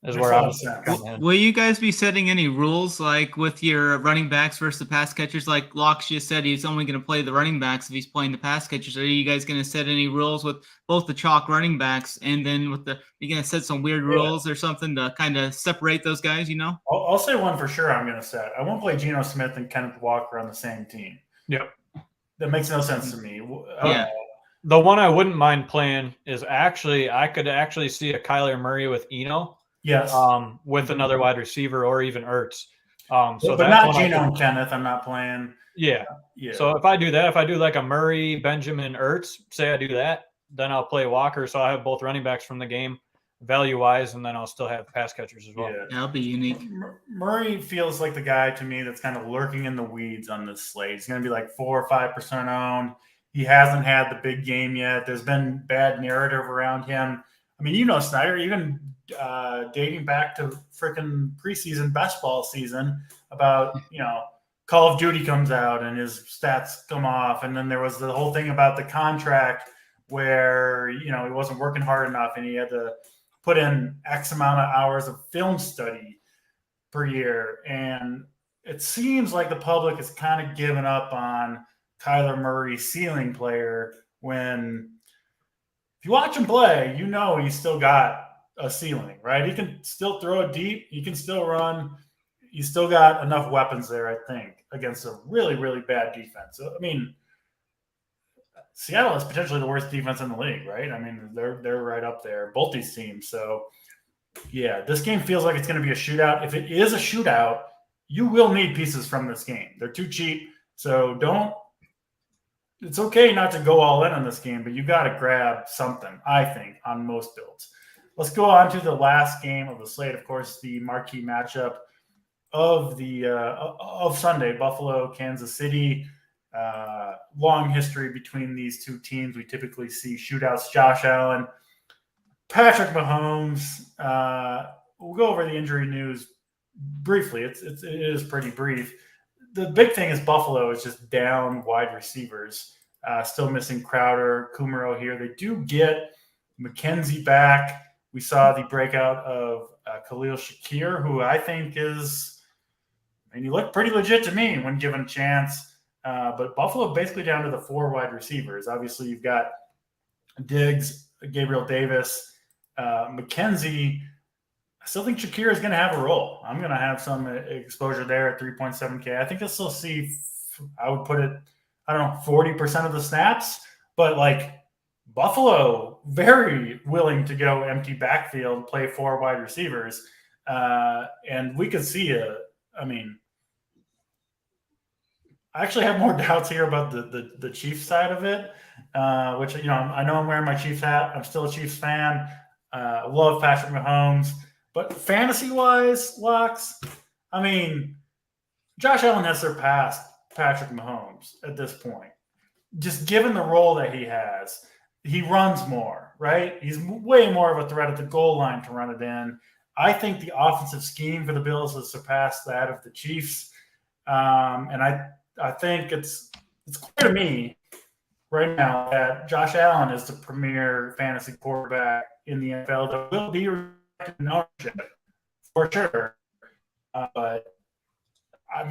Is where I'm at. Will you guys be setting any rules like with your running backs versus the pass catchers? Like Locke just said, he's only going to play the running backs if he's playing the pass catchers. Are you guys going to set any rules with both the chalk running backs and then with you're going to set some weird rules or something to kind of separate those guys, you know? I'll say one for sure I'm going to set. I won't play Geno Smith and Kenneth Walker on the same team. Yep. That makes no sense to me. The one I wouldn't mind playing is I could actually see a Kyler Murray with Eno. Yes. With another wide receiver or even Ertz. But not Geno and Kenneth. I'm not playing. Yeah. So if I do that, if I do like a Murray, Benjamin, Ertz, say I do that, then I'll play Walker. So I have both running backs from the game value-wise, and then I'll still have pass catchers as well. Yeah, that'll be unique. Murray feels like the guy to me that's kind of lurking in the weeds on this slate. He's going to be like 4 or 5% owned. He hasn't had the big game yet. There's been bad narrative around him. I mean, SNYDER, even dating back to freaking preseason best ball season about, Call of Duty comes out and his stats come off. And then there was the whole thing about the contract where, he wasn't working hard enough and he had to put in X amount of hours of film study per year. And it seems like the public has kind of given up on Kyler Murray's ceiling player when if you watch him play, he's still got a ceiling, right? He can still throw it deep. He can still run. He's still got enough weapons there, I think, against a really, really bad defense. So, I mean, Seattle is potentially the worst defense in the league, right? I mean, they're right up there, both these teams. So, yeah, this game feels like it's going to be a shootout. If it is a shootout, you will need pieces from this game. They're too cheap. So it's okay not to go all in on this game, but you got to grab something, I think, on most builds. Let's go on to the last game of the slate. Of course, the marquee matchup of Sunday, Buffalo, Kansas City. Long history between these two teams. We typically see shootouts. Josh Allen, Patrick Mahomes. We'll go over the injury news briefly. It is pretty brief. The big thing is Buffalo is just down wide receivers. Still missing Crowder, Kumaro here. They do get McKenzie back. We saw the breakout of Khalil Shakir, who I think he looked pretty legit to me when given a chance. But Buffalo basically down to the 4 wide receivers. Obviously, you've got Diggs, Gabriel Davis, McKenzie. I still think Shakir is going to have a role. I'm going to have some exposure there at 3.7K. I think I'll still see, I would put it, I don't know, 40% of the snaps, but like Buffalo, very willing to go empty backfield, play 4 wide receivers. And we could see I actually have more doubts here about the Chiefs side of it, which, I know I'm wearing my Chiefs hat. I'm still a Chiefs fan. Love Patrick Mahomes. But fantasy-wise, Locks, Josh Allen has surpassed Patrick Mahomes at this point. Just given the role that he has, he runs more, right? He's way more of a threat at the goal line to run it in. I think the offensive scheme for the Bills has surpassed that of the Chiefs. And I think it's clear to me right now that Josh Allen is the premier fantasy quarterback in the NFL that will be in ownership for sure. But I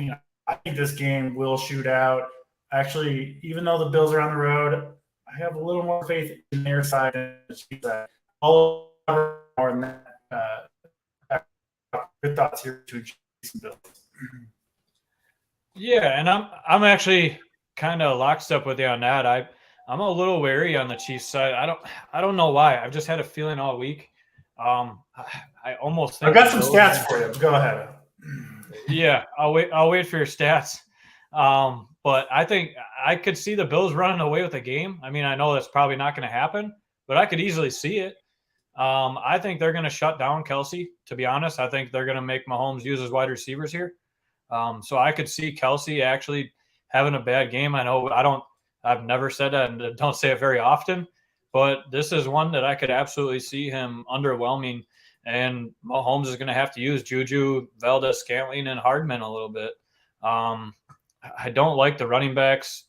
think this game will shoot out. Actually, even though the Bills are on the road, I have a little more faith in their side than the Chiefs side. All more than that. Good thoughts here between Chiefs and Bills. Yeah, and I'm actually kind of locked up with you on that. I'm a little wary on the Chiefs side. I don't know why. I've just had a feeling all week. I almost think I've got some stats for you. Go ahead. Yeah, I'll wait for your stats. But I think I could see the Bills running away with the game. I know that's probably not going to happen, but I could easily see it. I think they're going to shut down Kelsey. To be honest, I think they're going to make Mahomes use his wide receivers here. So I could see Kelsey actually having a bad game. I've never said that and don't say it very often, but this is one that I could absolutely see him underwhelming. And Mahomes is going to have to use Juju, Valdez-Scantling, and Hardman a little bit. I don't like the running backs.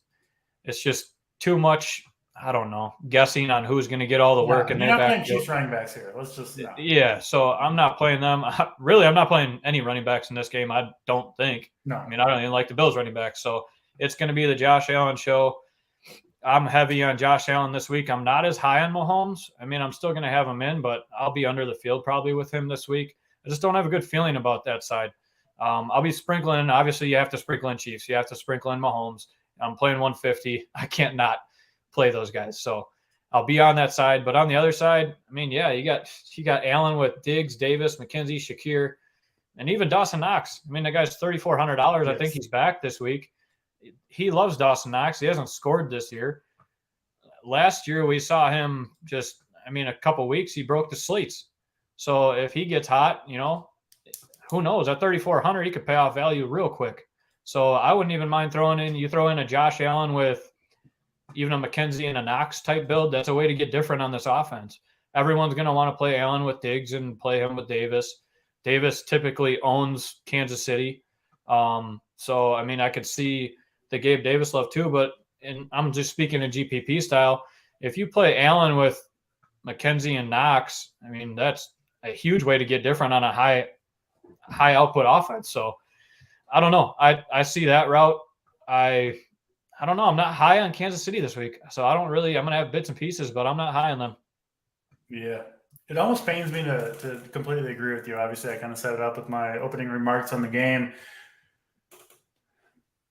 It's just too much, I don't know, guessing on who's going to get all the work. You're not playing Chiefs running backs here. Let's just no. Yeah, so I'm not playing them. Really, I'm not playing any running backs in this game, I don't think. No. I don't even like the Bills running backs. So it's going to be the Josh Allen show. I'm heavy on Josh Allen this week. I'm not as high on Mahomes. I'm still going to have him in, but I'll be under the field probably with him this week. I just don't have a good feeling about that side. I'll be sprinkling. Obviously, you have to sprinkle in Chiefs. You have to sprinkle in Mahomes. I'm playing 150. I can't not play those guys. So I'll be on that side. But on the other side, you got Allen with Diggs, Davis, McKenzie, Shakir, and even Dawson Knox. That guy's $3,400. Yes. I think he's back this week. He loves Dawson Knox. He hasn't scored this year. Last year, we saw him a couple weeks, he broke the slates. So if he gets hot, who knows? At 3,400, he could pay off value real quick. So I wouldn't even mind throw in a Josh Allen with even a McKenzie and a Knox type build. That's a way to get different on this offense. Everyone's going to want to play Allen with Diggs and play him with Davis. Davis typically owns Kansas City. So I could see the Gabe Davis love too, and I'm just speaking in GPP style. If you play Allen with McKenzie and Knox, that's a huge way to get different on a high output offense. So I don't know. I see that route. I don't know. I'm not high on Kansas City this week. So I'm going to have bits and pieces, but I'm not high on them. Yeah. It almost pains me to completely agree with you. Obviously, I kind of set it up with my opening remarks on the game.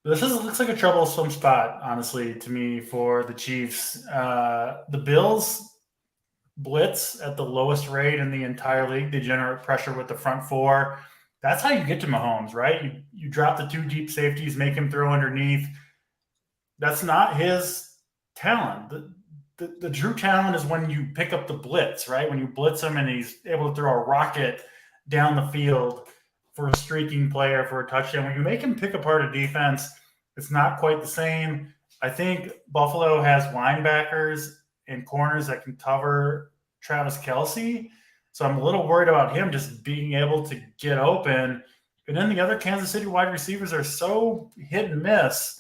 Looks like a troublesome spot, honestly, to me for the Chiefs. The Bills blitz at the lowest rate in the entire league. They generate pressure with the front four. That's how you get to Mahomes, right? You drop the 2 deep safeties, make him throw underneath. That's not his talent. The true talent is when you pick up the blitz, right? When you blitz him and he's able to throw a rocket down the field for a streaking player for a touchdown. When you make him pick apart a defense, it's not quite the same. I think Buffalo has linebackers and corners that can cover Travis Kelce. So I'm a little worried about him just being able to get open. And then the other Kansas City wide receivers are so hit and miss.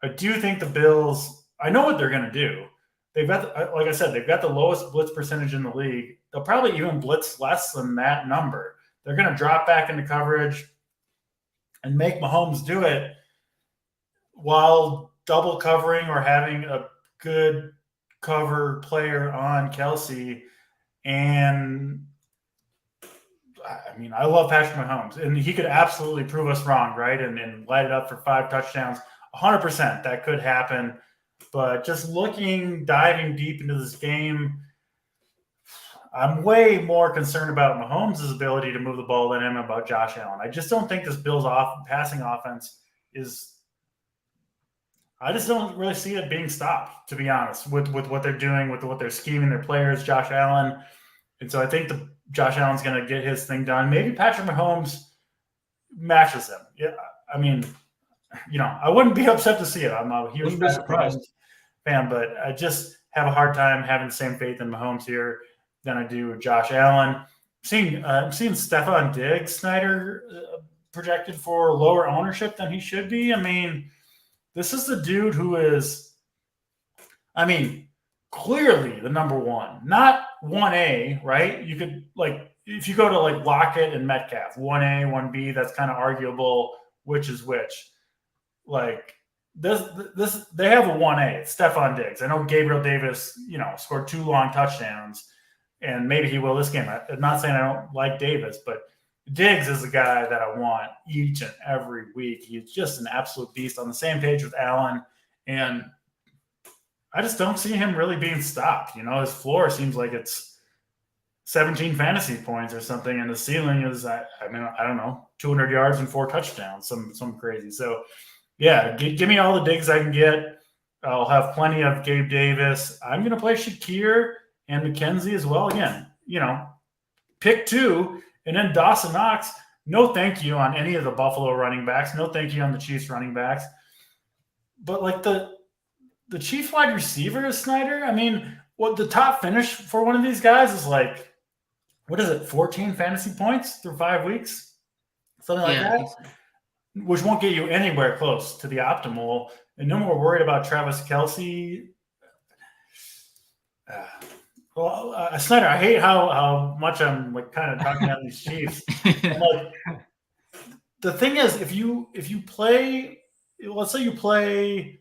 I do think the Bills, I know what they're going to do. They've got, like I said, they've got the lowest blitz percentage in the league. They'll probably even blitz less than that number. They're going to drop back into coverage and make Mahomes do it while double covering or having a good cover player on Kelce. And I mean, I love Patrick Mahomes, and he could absolutely prove us wrong, right? And light it up for 5 touchdowns. 100% that could happen. But just diving deep into this game, I'm way more concerned about Mahomes' ability to move the ball than I am about Josh Allen. I just don't think this Bills passing offense is – I just don't really see it being stopped, to be honest, with what they're doing, with what they're scheming, their players, Josh Allen. And so I think Josh Allen's going to get his thing done. Maybe Patrick Mahomes matches him. Yeah, I mean, I wouldn't be upset to see it. I'm a huge Patrick Mahomes fan, but I just have a hard time having the same faith in Mahomes here than I do with Josh Allen. I'm seeing Stephon Diggs, SNYDER, projected for lower ownership than he should be. I mean, this is the dude who is, clearly the number one, not 1A, right? You could, if you go to Lockett and Metcalf, 1A, 1B, that's kind of arguable which is which. This they have a 1A. It's Stephon Diggs. I know Gabriel Davis, scored 2 long touchdowns, and maybe he will this game. I'm not saying I don't like Davis, but Diggs is the guy that I want each and every week. He's just an absolute beast, on the same page with Allen, and I just don't see him really being stopped. His floor seems like it's 17 fantasy points or something, and the ceiling is, I don't know, 200 yards and 4 touchdowns, some crazy. So, yeah, give me all the Diggs I can get. I'll have plenty of Gabe Davis. I'm going to play Shakir and McKenzie as well. Again, pick 2, and then Dawson Knox. No thank you on any of the Buffalo running backs. No thank you on the Chiefs running backs. But the Chiefs wide receivers, SNYDER, what the top finish for one of these guys is 14 fantasy points through 5 weeks? Something like that? Which won't get you anywhere close to the optimal. And no more worried about Travis Kelce. SNYDER, I hate how much I'm kind of talking about these Chiefs. The thing is, if you play, let's say you play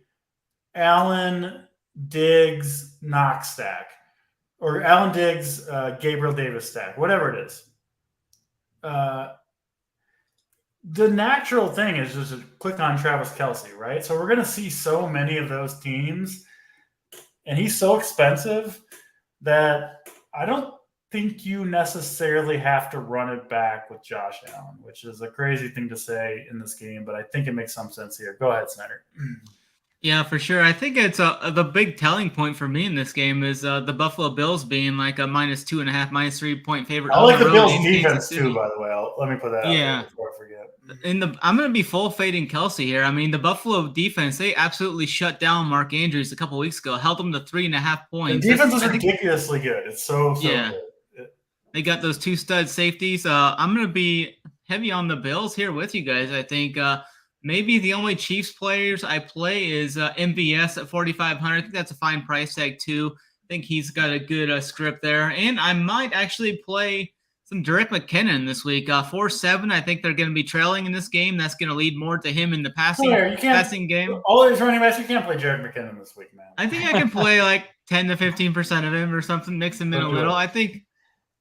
Allen, Diggs, Knox stack, or Allen, Diggs, Gabriel Davis stack, whatever it is. The natural thing is just to click on Travis Kelce, right? So we're going to see so many of those teams, and he's so expensive that I don't think you necessarily have to run it back with Josh Allen, which is a crazy thing to say in this game, but I think it makes some sense here. Go ahead, SNYDER. Yeah, for sure. I think it's the big telling point for me in this game is the Buffalo Bills being like a -2.5, -3 point favorite. I like the Bills defense too, by the way. Let me put that out there before I forget. I'm going to be full fading Kelce here. The Buffalo defense, they absolutely shut down Mark Andrews a couple weeks ago, held them to 3.5 points. The defense is ridiculously good. It's so good. They got those 2 stud safeties. I'm going to be heavy on the Bills here with you guys. I think maybe the only Chiefs players I play is MVS at 4,500. I think that's a fine price tag too. I think he's got a good script there. And I might actually play some Jerick McKinnon this week. 4-7. I think they're going to be trailing in this game. That's going to lead more to him in the passing game. All these running backs, you can't play Jerick McKinnon this week, man. I think I can play 10 to 15% of him or something, mix him in a little. I think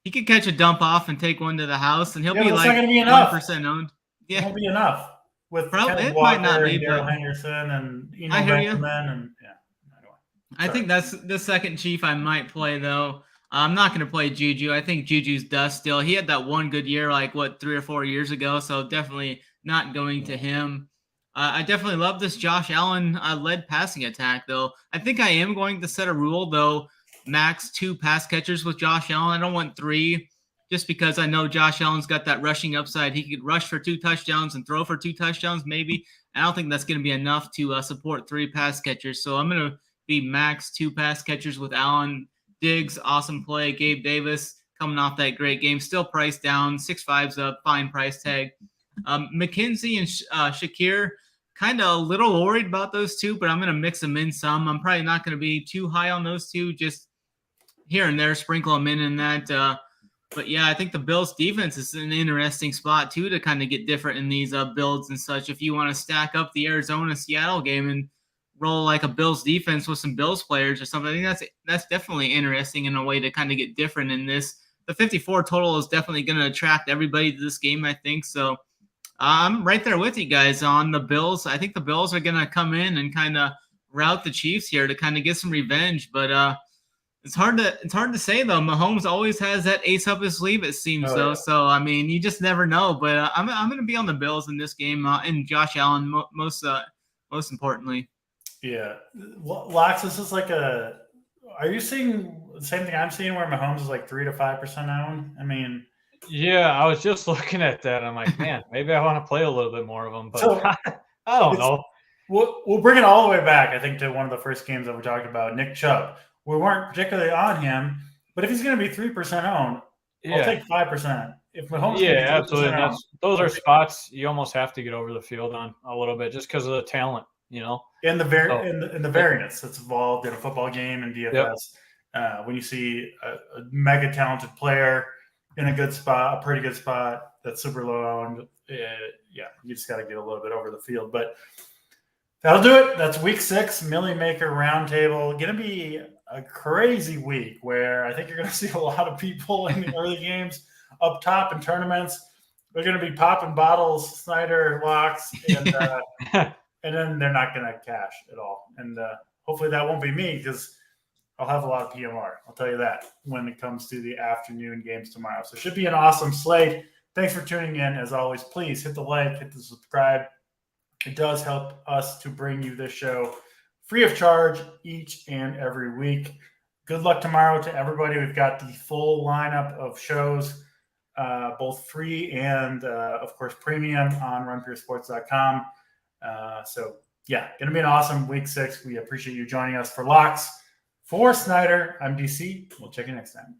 he could catch a dump off and take one to the house, and he'll be not gonna be enough. 1% owned. Yeah, it won't be enough with it Walker might not be, and Darrell Henderson and I hear you. Anyway. I think that's the second Chief I might play though. I'm not going to play Juju. I think Juju's dust still. He had that one good year 3 or 4 years ago, so definitely not going to him. I definitely love this Josh Allen led passing attack though. I think I am going to set a rule though. Max 2 pass catchers with Josh Allen. I don't want 3 just because I know Josh Allen's got that rushing upside. He could rush for 2 touchdowns and throw for 2 touchdowns maybe. I don't think that's going to be enough to support 3 pass catchers. So I'm going to be max 2 pass catchers with Allen. Diggs, awesome play. Gabe Davis coming off that great game. Still priced down. 6.5's a fine price tag. McKenzie and Shakir, kind of a little worried about those 2, but I'm going to mix them in some. I'm probably not going to be too high on those 2, just here and there, sprinkle them in that. But yeah, I think the Bills defense is an interesting spot too to kind of get different in these builds and such. If you want to stack up the Arizona-Seattle game and roll a Bills defense with some Bills players or something, I think that's definitely interesting in a way to kind of get different in this. the 54 total is definitely going to attract everybody to this game, I think. So I'm right there with you guys on the Bills. I think the Bills are going to come in and kind of rout the Chiefs here to kind of get some revenge. But it's hard to say, though. Mahomes always has that ace up his sleeve, it seems, though. Yeah. So, I mean, you just never know. But I'm going to be on the Bills in this game, and Josh Allen most importantly. Yeah. Locks, this is like are you seeing the same thing I'm seeing where Mahomes is like 3 to 5% owned? I mean, yeah, I was just looking at that. I'm like, man, maybe I want to play a little bit more of them, but so, I don't know. We'll bring it all the way back, I think, to one of the first games that we talked about, Nick Chubb. We weren't particularly on him, but if he's going to be 3% owned, I'll take 5%. If Mahomes absolutely. Those are spots you almost have to get over the field on a little bit just because of the talent, and the variance that's involved in a football game and DFS. Yep. When you see a mega talented player in a good spot, a pretty good spot that's super low owned, you just got to get a little bit over the field. But that'll do it. That's week 6, Millie Maker Roundtable. Going to be a crazy week where I think you're going to see a lot of people in the early games up top in tournaments. They're going to be popping bottles, SNYDER locks, and and then they're not going to cash at all. And hopefully that won't be me because I'll have a lot of PMR. I'll tell you that when it comes to the afternoon games tomorrow. So it should be an awesome slate. Thanks for tuning in. As always, please hit the like, hit the subscribe. It does help us to bring you this show free of charge each and every week. Good luck tomorrow to everybody. We've got the full lineup of shows, both free and, of course, premium on runpuresports.com. So, going to be an awesome week 6. We appreciate you joining us for Locks. For SNYDER, I'm DC. We'll check you next time.